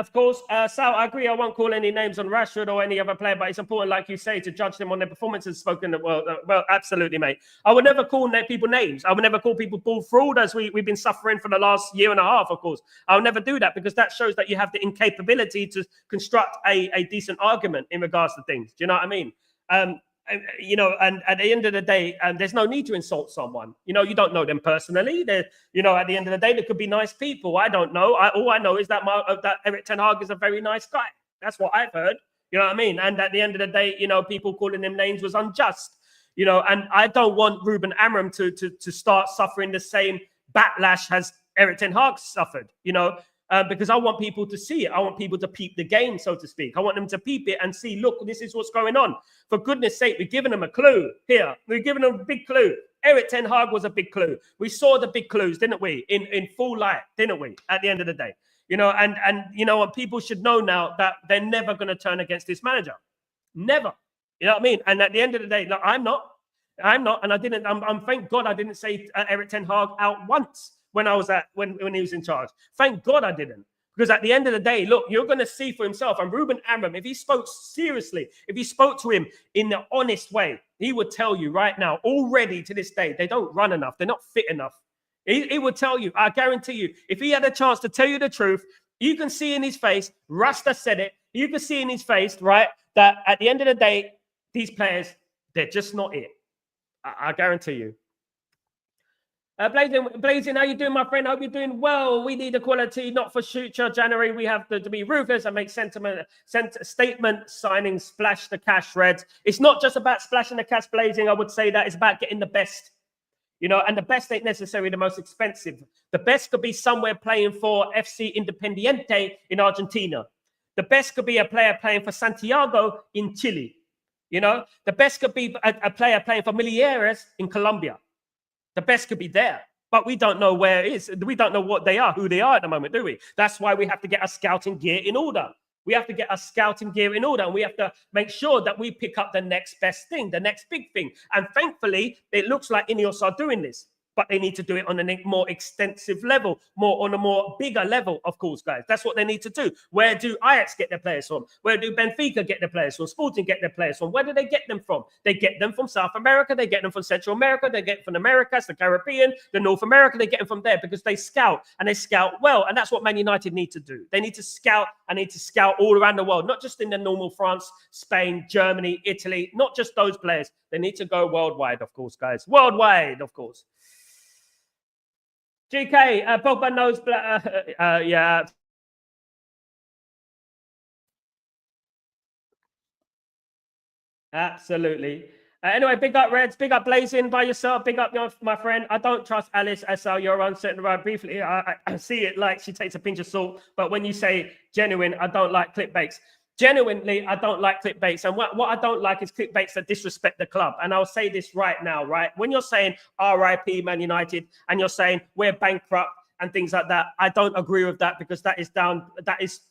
I agree. I won't call any names on Rashford or any other player, but it's important, like you say, to judge them on their performances. Well, absolutely, mate. I would never call people names. I would never call people ball frauders. We've been suffering for the last year and a half, of course. I'll never do that, because that shows that you have the incapability to construct a decent argument in regards to things. Do you know what I mean? You know, and at the end of the day, there's no need to insult someone. You know, you don't know them personally. You know, at the end of the day, they could be nice people. I don't know. All I know is that that Erik ten Hag is a very nice guy. That's what I've heard. You know what I mean? And at the end of the day, you know, people calling them names was unjust. You know, and I don't want Ruben Amorim to start suffering the same backlash as Erik ten Hag suffered. You know. Because I want people to see it. I want people to peep the game, so to speak. I want them to peep it and see, look, this is what's going on. For goodness sake, we're giving them a clue here. We're giving them a big clue. Erik ten Hag was a big clue. We saw the big clues, didn't we? In full light, didn't we? At the end of the day. You know, and you know, and people should know now that they're never going to turn against this manager. Never. You know what I mean? And at the end of the day, look, I'm not. And I didn't, I'm thank God I didn't say Erik ten Hag out once. When he was in charge. Thank God I didn't. Because at the end of the day, look, you're going to see for himself. And Ruben Amorim, if he spoke seriously, if he spoke to him in the honest way, he would tell you right now, already to this day, they don't run enough. They're not fit enough. He would tell you, I guarantee you, if he had a chance to tell you the truth, you can see in his face, Rasta said it, you can see in his face, right, that at the end of the day, these players, they're just not it. I guarantee you. Blazing, how you doing, my friend? Hope you're doing well. We need equality, not for future January. We have to be ruthless and make statement signing, splash the cash, Reds. It's not just about splashing the cash, Blazing. I would say that it's about getting the best. You know, and the best ain't necessarily the most expensive. The best could be somewhere playing for FC Independiente in Argentina. The best could be a player playing for Santiago in Chile. You know, the best could be a player playing for Milieres in Colombia. The best could be there, but we don't know where it is. We don't know what they are, who they are at the moment, do we? That's why we have to get our scouting gear in order. We have to get our scouting gear in order, and we have to make sure that we pick up the next best thing, the next big thing. And thankfully, it looks like Ineos are doing this. But they need to do it on a more extensive level, on a more bigger level, of course, guys. That's what they need to do. Where do Ajax get their players from? Where do Benfica get their players from? Sporting get their players from? Where do they get them from? They get them from South America. They get them from Central America. They get them from the Americas, the Caribbean, the North America. They get them from there because they scout, and they scout well. And that's what Man United need to do. They need to scout, and need to scout all around the world, not just in the normal France, Spain, Germany, Italy, not just those players. They need to go worldwide, of course, guys. Worldwide, of course. GK, Pogba knows, yeah. Absolutely. Anyway, big up Reds, big up Blazing by yourself, big up my friend. I don't trust Alice SL, you're uncertain about briefly. I see it like she takes a pinch of salt, but when you say genuine, I don't like clickbaits. Genuinely, I don't like clickbaits. And what I don't like is clickbaits that disrespect the club. And I'll say this right now, right? When you're saying RIP Man United and you're saying we're bankrupt and things like that, I don't agree with that, because that is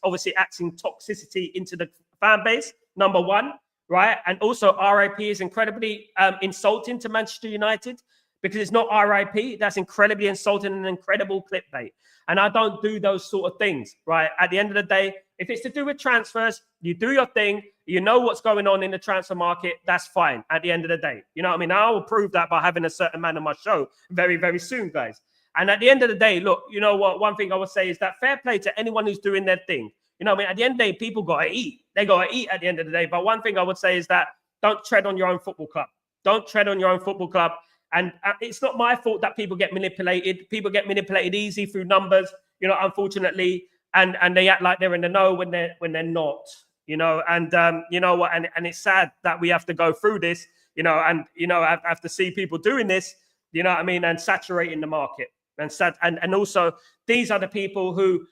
obviously acting toxicity into the fan base, number one, right? And also RIP is incredibly insulting to Manchester United, because it's not RIP. That's incredibly insulting and incredible clickbait. And I don't do those sort of things, right? At the end of the day, if it's to do with transfers, you do your thing. You know what's going on in the transfer market. That's fine at the end of the day. You know what I mean? I will prove that by having a certain man on my show very, very soon, guys. And at the end of the day, look, you know what? One thing I would say is that fair play to anyone who's doing their thing. You know what I mean? At the end of the day, people got to eat. They got to eat at the end of the day. But one thing I would say is that don't tread on your own football club. Don't tread on your own football club. And it's not my fault that people get manipulated. People get manipulated easy through numbers, you know, unfortunately. And they act like they're in the know when they're not, you know. And you know what? And it's sad that we have to go through this, you know, and, you know, I have to see people doing this, you know what I mean, and saturating the market. And also, these are the people who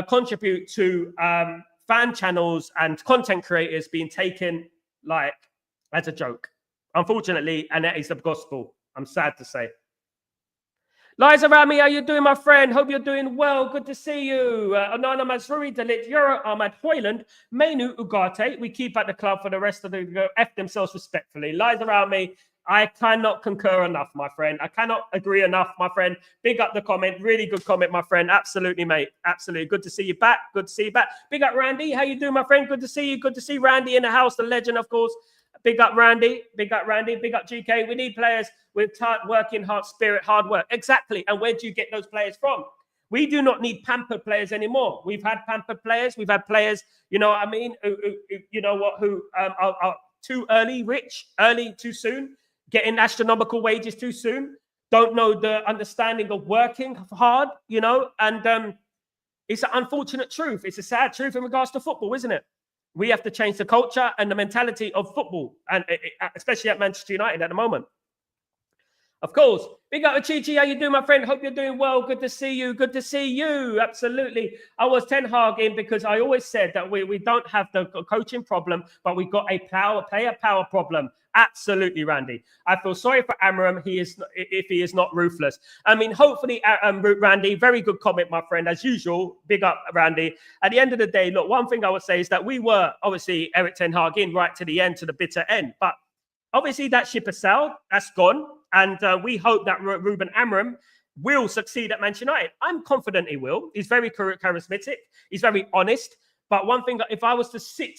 contribute to fan channels and content creators being taken like as a joke, unfortunately, and that is the gospel. I'm sad to say. Liza Rami, how you doing, my friend? Hope you're doing well. Good to see you. Onana Mazruri, Dalit Yura, Ahmad Hoyland, Mainu Ugarte. We keep at the club for the rest of the go F themselves respectfully. Liza Rami, I cannot concur enough, my friend. I cannot agree enough, my friend. Big up the comment. Really good comment, my friend. Absolutely, mate. Absolutely. Good to see you back. Good to see you back. Big up, Randy. How you doing, my friend? Good to see you. Good to see Randy in the house, the legend, of course. Big up, Randy. Big up, Randy. Big up, GK. We need players with working hard spirit, hard work. Exactly. And where do you get those players from? We do not need pampered players anymore. We've had pampered players. We've had players, you know what I mean, who you know what, who are too early, rich, early, too soon, getting astronomical wages too soon, don't know the understanding of working hard, you know, and it's an unfortunate truth. It's a sad truth in regards to football, isn't it? We have to change the culture and the mentality of football, and especially at Manchester United at the moment. Of course. Big up to Chichi. How you doing, my friend? Hope you're doing well. Good to see you. Good to see you. Absolutely. I was Ten Hag in because I always said that we don't have the coaching problem, but we've got a player power problem. Absolutely, Randy. I feel sorry for Amorim. If he is not ruthless. I mean, hopefully, Randy, very good comment, my friend. As usual, big up, Randy. At the end of the day, look, one thing I would say is that we were obviously Eric Ten Hag in right to the end, to the bitter end. But obviously, that ship has sailed. That's gone. And we hope that Ruben Amorim will succeed at Manchester United. I'm confident he will. He's very charismatic. He's very honest. But one thing, if I was to sit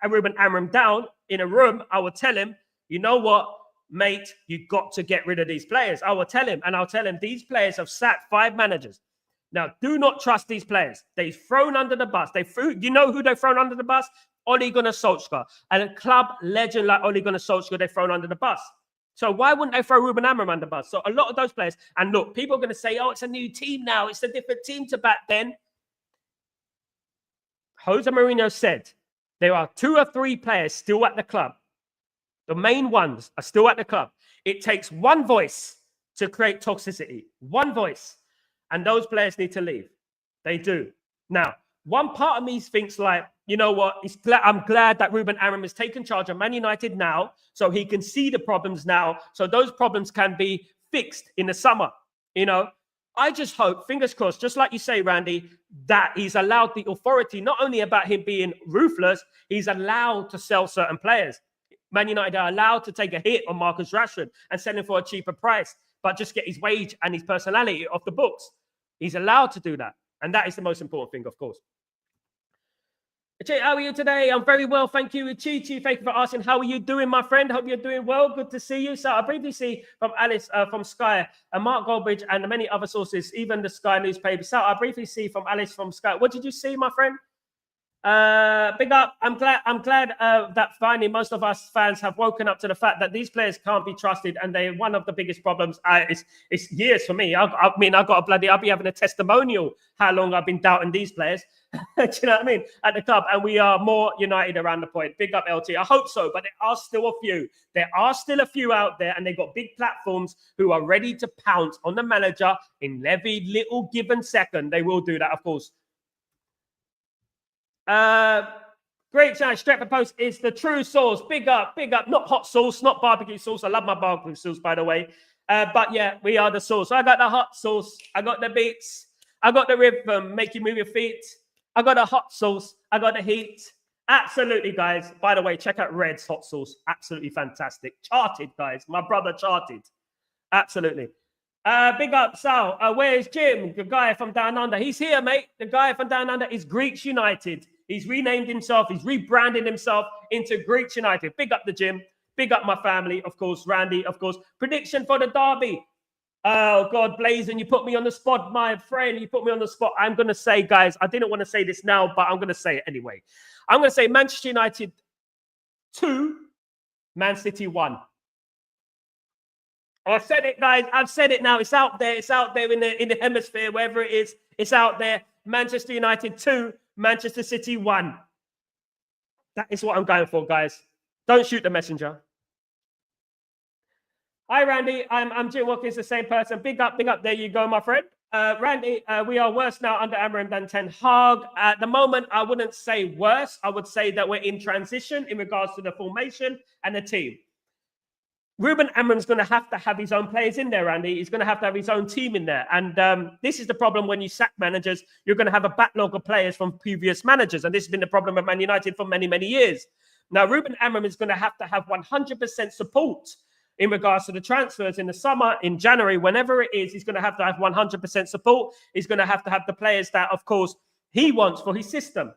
Ruben Amorim down in a room, I would tell him, you know what, mate, you've got to get rid of these players. I will tell him, and I'll tell him these players have sacked 5 managers. Now, do not trust these players. They've thrown under the bus. You know who they've thrown under the bus? Ole Gunnar Solskjaer. And a club legend like Ole Gunnar Solskjaer, they've thrown under the bus. So why wouldn't they throw Ruben Amorim under the bus? So a lot of those players, and look, people are going to say, oh, it's a new team now. It's a different team to back then. Jose Mourinho said there are 2 or 3 players still at the club. The main ones are still at the club. It takes one voice to create toxicity. One voice. And those players need to leave. They do. Now, one part of me thinks like, you know what? I'm glad that Ruben Amorim has taken charge of Man United now, so he can see the problems now, so those problems can be fixed in the summer. You know, I just hope, fingers crossed, just like you say, Randy, that he's allowed the authority, not only about him being ruthless, he's allowed to sell certain players. Man United are allowed to take a hit on Marcus Rashford and sell him for a cheaper price, but just get his wage and his personality off the books. He's allowed to do that. And that is the most important thing, of course. How are you today? I'm very well, thank you. Chichi, thank you for asking. How are you doing, my friend? Hope you're doing well. Good to see you. So I briefly see from Alice from Sky and Mark Goldbridge and many other sources, even the Sky newspaper. So I briefly see from Alice from Sky. What did you see, my friend? Big up. I'm glad that finally most of us fans have woken up to the fact that these players can't be trusted, and they're one of the biggest problems. It's years for me. I mean, I'll be having a testimonial how long I've been doubting these players. Do you know what I mean? At the club, and we are more united around the point. Big up, LT. I hope so, but there are still a few. There are still a few out there, and they've got big platforms who are ready to pounce on the manager in every little given second. They will do that, of course. Great chance. Stretford Post is the true sauce. Big up, not hot sauce, not barbecue sauce. I love my barbecue sauce, by the way. But yeah, we are the sauce. So I got the hot sauce, I got the beats, I got the rhythm, make you move your feet, I got the hot sauce, I got the heat. Absolutely, guys. By the way, check out Red's hot sauce. Absolutely fantastic. Charted, guys. My brother Charted. Absolutely. Big up, Sal. Where's Jim? The guy from Down Under. He's here, mate. The guy from Down Under is Greeks United. He's renamed himself. He's rebranded himself into Greeks United. Big up the gym. Big up my family, of course. Randy, of course. Prediction for the derby. Oh, God, Blazing, you put me on the spot, my friend. You put me on the spot. I'm going to say, guys, I didn't want to say this now, but I'm going to say it anyway. I'm going to say Manchester United 2, Man City 1. I've said it, guys. I've said it now. It's out there. It's out there in the hemisphere, wherever it is. It's out there. Manchester United 2, Manchester City 1. That is what I'm going for, guys. Don't shoot the messenger. Hi, Randy. I'm Jim Watkins, the same person. Big up. There you go, my friend. Randy, we are worse now under Amorim than Ten Hag. At the moment, I wouldn't say worse. I would say that we're in transition in regards to the formation and the team. Ruben Amorim's going to have his own players in there, Randy. He's going to have his own team in there. And this is the problem when you sack managers. You're going to have a backlog of players from previous managers. And this has been the problem of Man United for many, many years. Now, Ruben Amorim is going to have 100% support in regards to the transfers in the summer, in January, whenever it is. He's going to have 100% support. He's going to have the players that, of course, he wants for his system.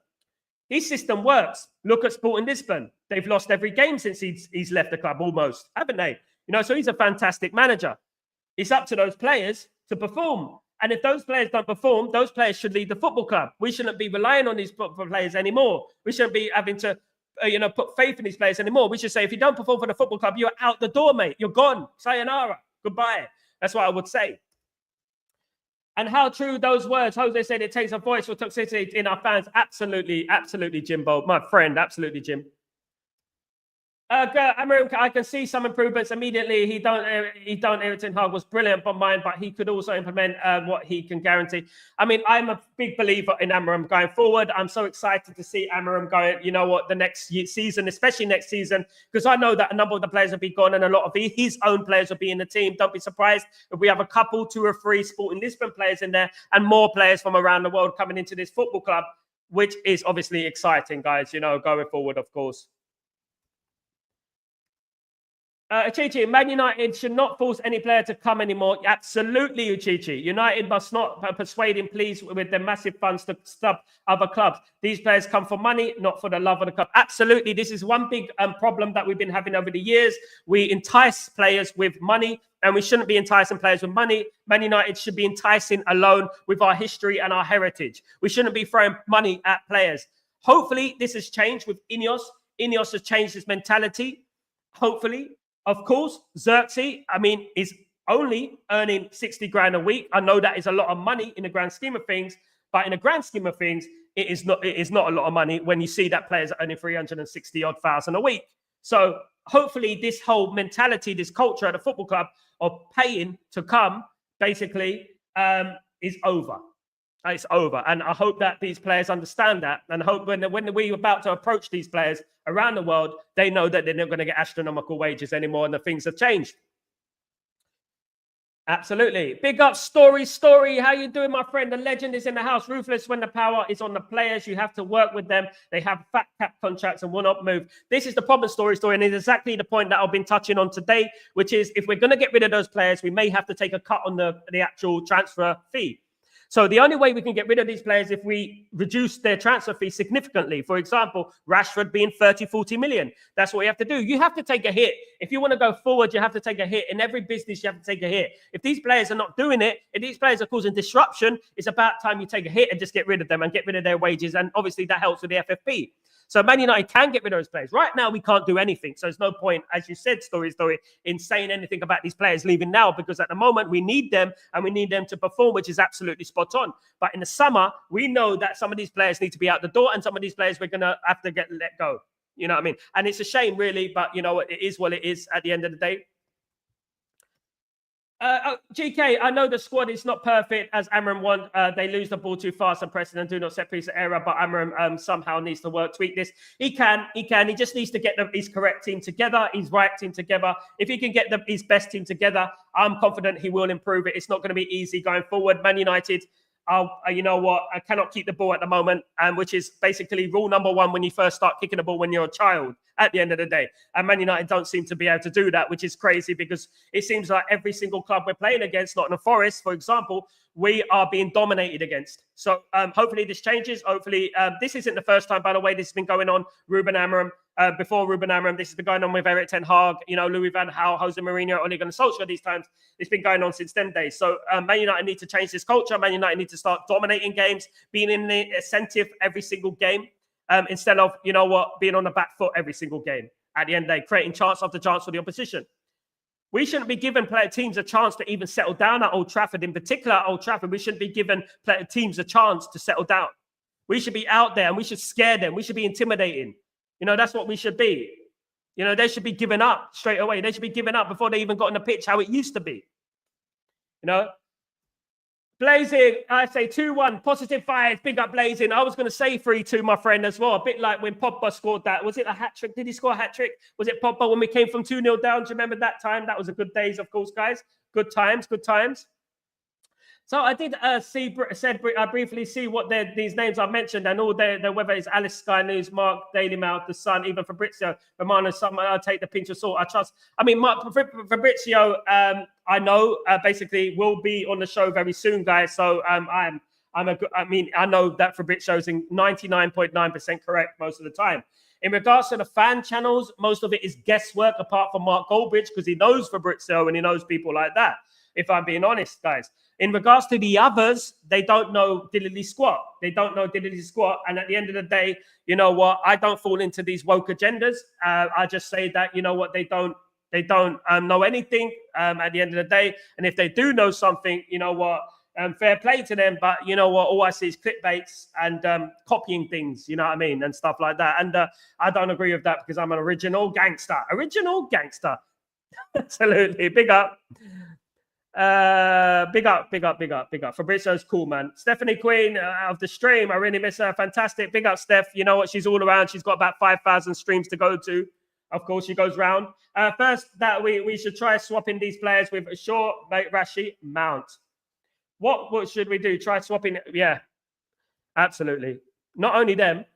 His system works. Look at Sporting Lisbon. They've lost every game since he's left the club, almost, haven't they? You know, so he's a fantastic manager. It's up to those players to perform. And if those players don't perform, those players should leave the football club. We shouldn't be relying on these players anymore. We shouldn't be having to, put faith in these players anymore. We should say, if you don't perform for the football club, you're out the door, mate. You're gone. Sayonara. Goodbye. That's what I would say. And how true those words. Jose said it takes a voice for toxicity in our fans. Absolutely, absolutely, Jimbo. My friend, absolutely, Jim. Amorim, I can see some improvements immediately. He don't Erik ten Hag was brilliant for mine, but he could also implement what he can guarantee. I mean, I'm a big believer in Amorim going forward. I'm so excited to see Amorim going, you know what, the next season, especially next season, because I know that a number of the players will be gone and a lot of his own players will be in the team. Don't be surprised if we have a couple, 2 or 3 Sporting Lisbon players in there and more players from around the world coming into this football club, which is obviously exciting, guys, going forward, of course. Uchichi, Man United should not force any player to come anymore. Absolutely, Uchichi. United must not persuade him, please, with their massive funds to stop other clubs. These players come for money, not for the love of the club. Absolutely. This is one big problem that we've been having over the years. We entice players with money, and we shouldn't be enticing players with money. Man United should be enticing alone with our history and our heritage. We shouldn't be throwing money at players. Hopefully, this has changed with Ineos. Ineos has changed his mentality. Hopefully. Of course, Xerxes, is only earning 60 grand a week. I know that is a lot of money in the grand scheme of things, but in the grand scheme of things, it is not a lot of money when you see that players are earning 360-odd thousand a week. So hopefully this whole mentality, this culture at the football club of paying to come, basically, is over. It's over. And I hope that these players understand that, and hope when we're about to approach these players around the world, they know that they're not going to get astronomical wages anymore and the things have changed. Absolutely. Big up, Story. How you doing, my friend? The legend is in the house. Ruthless when the power is on the players. You have to work with them. They have fat cap contracts and will not move. This is the problem, Story. And it's exactly the point that I've been touching on today, which is if we're going to get rid of those players, we may have to take a cut on the actual transfer fee. So the only way we can get rid of these players if we reduce their transfer fee significantly. For example, Rashford being 30, 40 million. That's what you have to do. You have to take a hit. If you want to go forward, you have to take a hit. In every business, you have to take a hit. If these players are not doing it, if these players are causing disruption, it's about time you take a hit and just get rid of them and get rid of their wages. And obviously that helps with the FFP. So Man United can get rid of those players. Right now, we can't do anything. So there's no point, as you said, Story, in saying anything about these players leaving now, because at the moment we need them and we need them to perform, which is absolutely spot on. But in the summer, we know that some of these players need to be out the door and some of these players we're going to have to let go. You know what I mean? And it's a shame, really, but you know what? It is what it is at the end of the day. GK, I know the squad is not perfect as Amorim wants. They lose the ball too fast and press and do not set piece of error, but Amorim somehow needs to tweak this. He can. He just needs to get his correct team together, his right team together. If he can get his best team together, I'm confident he will improve it. It's not going to be easy going forward. Man United, you know what? I cannot keep the ball at the moment, which is basically rule number 1 when you first start kicking the ball when you're a child at the end of the day. And Man United don't seem to be able to do that, which is crazy because it seems like every single club we're playing against, Nottingham Forest, for example, we are being dominated against. So hopefully this changes. Hopefully this isn't the first time, by the way, this has been going on. Ruben Amorim, before Ruben Amorim. This has been going on with Eric Ten Hag, Louis van Gaal, Jose Mourinho, Ole Gunnar Solskjaer these times. It's been going on since them days. So Man United need to change this culture. Man United need to start dominating games, being in the incentive every single game, instead of, being on the back foot every single game. At the end of the day, creating chance after chance for the opposition. We shouldn't be giving teams a chance to even settle down at Old Trafford. In particular, at Old Trafford, we shouldn't be giving teams a chance to settle down. We should be out there and we should scare them. We should be intimidating. That's what we should be. They should be giving up straight away. They should be giving up before they even got on the pitch, how it used to be. Blazing, I say 2-1, positive vibes, big up Blazing. I was going to say 3-2, my friend, as well. A bit like when Pogba scored that. Was it a hat-trick? Did he score a hat-trick? Was it Pogba when we came from 2-0 down? Do you remember that time? That was a good days, of course, guys. Good times, good times. So I did briefly see what these names I've mentioned and all their whether it's Alice, Sky News, Mark, Daily Mail, The Sun, even Fabrizio Romano, some I take the pinch of salt. I trust. I mean, Fabrizio, I know basically will be on the show very soon, guys. So I know that Fabrizio's in 99.9% correct most of the time. In regards to the fan channels, most of it is guesswork, apart from Mark Goldbridge, because he knows Fabrizio and he knows people like that. If I'm being honest, guys. In regards to the others, they don't know diddly squat. They don't know diddly squat. And at the end of the day, you know what? I don't fall into these woke agendas. I just say that, you know what? They don't know anything at the end of the day. And if they do know something, you know what? Fair play to them. But you know what? All I see is clickbaits and copying things, you know what I mean? And stuff like that. And I don't agree with that because I'm an original gangster. Original gangster. Absolutely. Big up. Big up. Fabrizio's cool, man. Stephanie Queen of the stream. I really miss her. Fantastic. Big up, Steph. You know what? She's all around. She's got about 5,000 streams to go to. Of course, she goes round. First, that we should try swapping these players with Shaw, Rashi, Mount. What should we do? Try swapping? Yeah, absolutely. Not only them.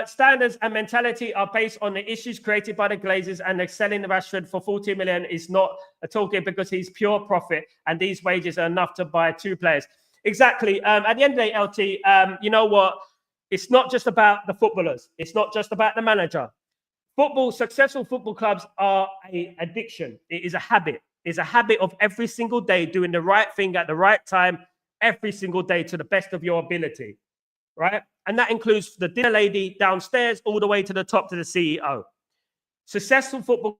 Standards and mentality are based on the issues created by the Glazers, and they're selling the Rashford for 40 million is not a talking because he's pure profit, and these wages are enough to buy 2 players. Exactly. At the end of the day, LT, you know what? It's not just about the footballers. It's not just about the manager. Successful football clubs are an addiction. It is a habit. It's a habit of every single day doing the right thing at the right time, every single day to the best of your ability. Right? And that includes the dinner lady downstairs all the way to the top to the CEO. Successful football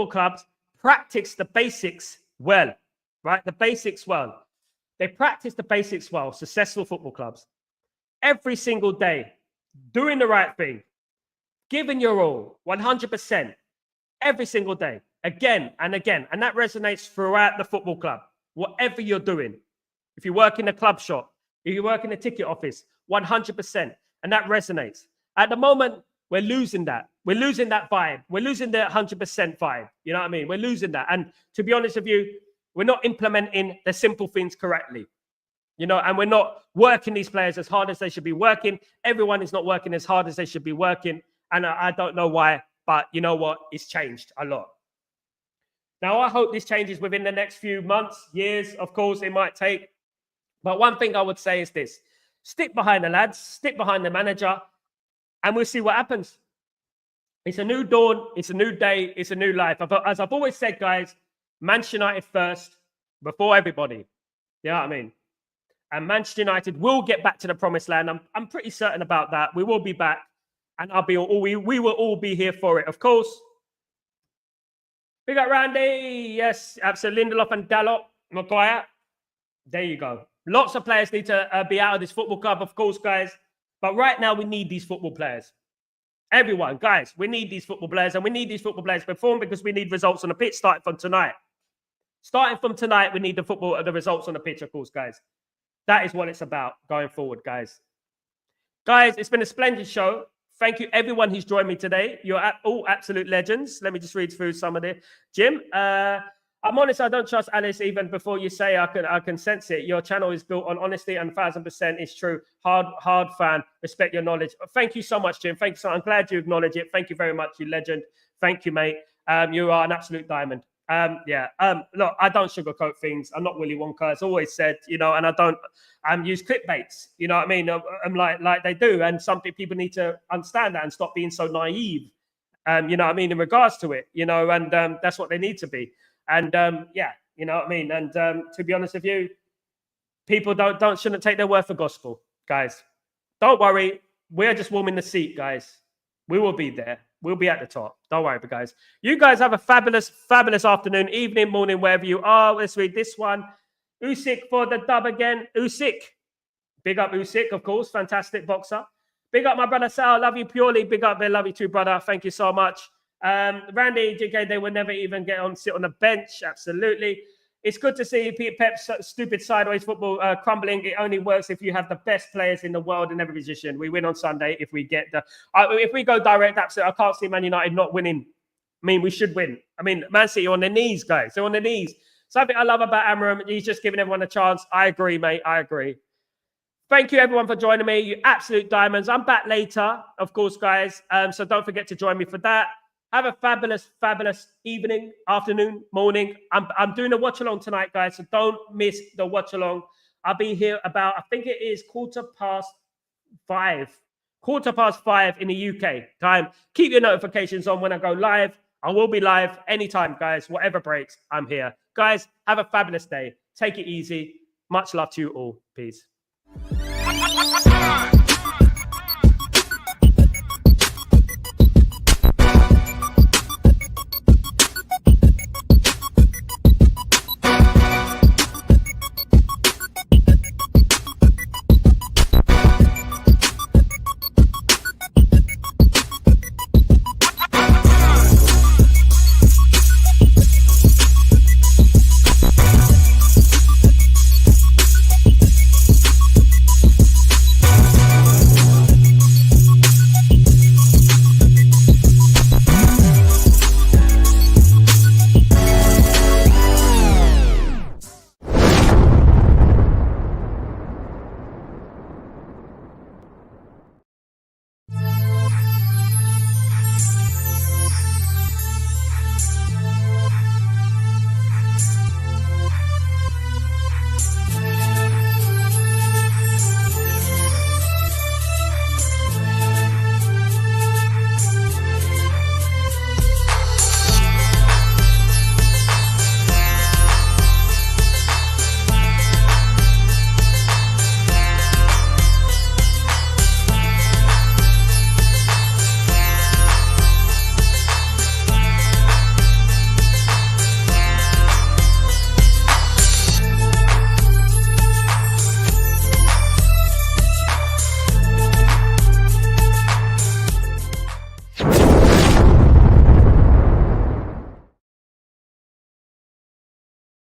clubs practice the basics well, right? The basics well. They practice the basics well, successful football clubs. Every single day, doing the right thing, giving your all, 100%, every single day, again and again. And that resonates throughout the football club. Whatever you're doing, if you work in a club shop, if you work in a ticket office, 100%, and that resonates. At the moment, we're losing that. We're losing that vibe. We're losing the 100% vibe. You know what I mean? We're losing that. And to be honest with you, we're not implementing the simple things correctly. And we're not working these players as hard as they should be working. Everyone is not working as hard as they should be working. And I don't know why, but you know what? It's changed a lot. Now, I hope this changes within the next few months, years. Of course, it might take. But one thing I would say is this. Stick behind the lads, stick behind the manager, and we'll see what happens. It's a new dawn. It's a new day. It's a new life. As I've always said, guys, Manchester United first before everybody. You know what I mean? And Manchester United will get back to the promised land. I'm pretty certain about that. We will be back, and we will all be here for it, of course. Big up Randy. Yes, absolutely. Lindelof and Dalot, Maguire. There you go. Lots of players need to be out of this football club, of course, guys. But right now, we need these football players. Everyone, guys, we need these football players, and we need these football players to perform because we need results on the pitch starting from tonight. Starting from tonight, we need the results on the pitch, of course, guys. That is what it's about going forward, guys. Guys, it's been a splendid show. Thank you, everyone who's joined me today. You're all absolute legends. Let me just read through some of it. Jim, I'm honest, I don't trust Alice even before you say I can sense it. Your channel is built on honesty and 1,000% is true. Hard fan. Respect your knowledge. Thank you so much, Jim. Thank you so much. I'm glad you acknowledge it. Thank you very much, you legend. Thank you, mate. You are an absolute diamond. Look, I don't sugarcoat things. I'm not Willy Wonka, as always said, you know, and I don't use clickbaits, you know what I mean? I'm like they do. And some people need to understand that and stop being so naive, you know what I mean, in regards to it, you know, and that's what they need to be. And you know what I mean? And to be honest with you, people shouldn't take their word for gospel, guys. Don't worry. We're just warming the seat, guys. We will be there. We'll be at the top. Don't worry, guys. You guys have a fabulous, fabulous afternoon, evening, morning, wherever you are. Let's read this one. Usyk for the dub again. Usyk. Big up Usyk, of course. Fantastic boxer. Big up my brother Sal. Love you purely. Big up, love you too, brother. Thank you so much. Randy, JK, they will never even sit on the bench. Absolutely. It's good to see Pep's stupid sideways football crumbling. It only works if you have the best players in the world in every position. We win on Sunday if we get if we go direct. Absolutely, I can't see Man United not winning. I mean, we should win. I mean, Man City are on their knees, guys. They're on their knees. Something I love about Amorim, he's just giving everyone a chance. I agree, mate. I agree. Thank you, everyone, for joining me. You absolute diamonds. I'm back later, of course, guys. So don't forget to join me for that. Have a fabulous, fabulous evening, afternoon, morning. I'm doing a watch along tonight, guys, so don't miss the watch along. I'll be here about, I think it is 5:15. 5:15 in the UK time. Keep your notifications on when I go live. I will be live anytime, guys. Whatever breaks, I'm here. Guys, have a fabulous day. Take it easy. Much love to you all. Peace.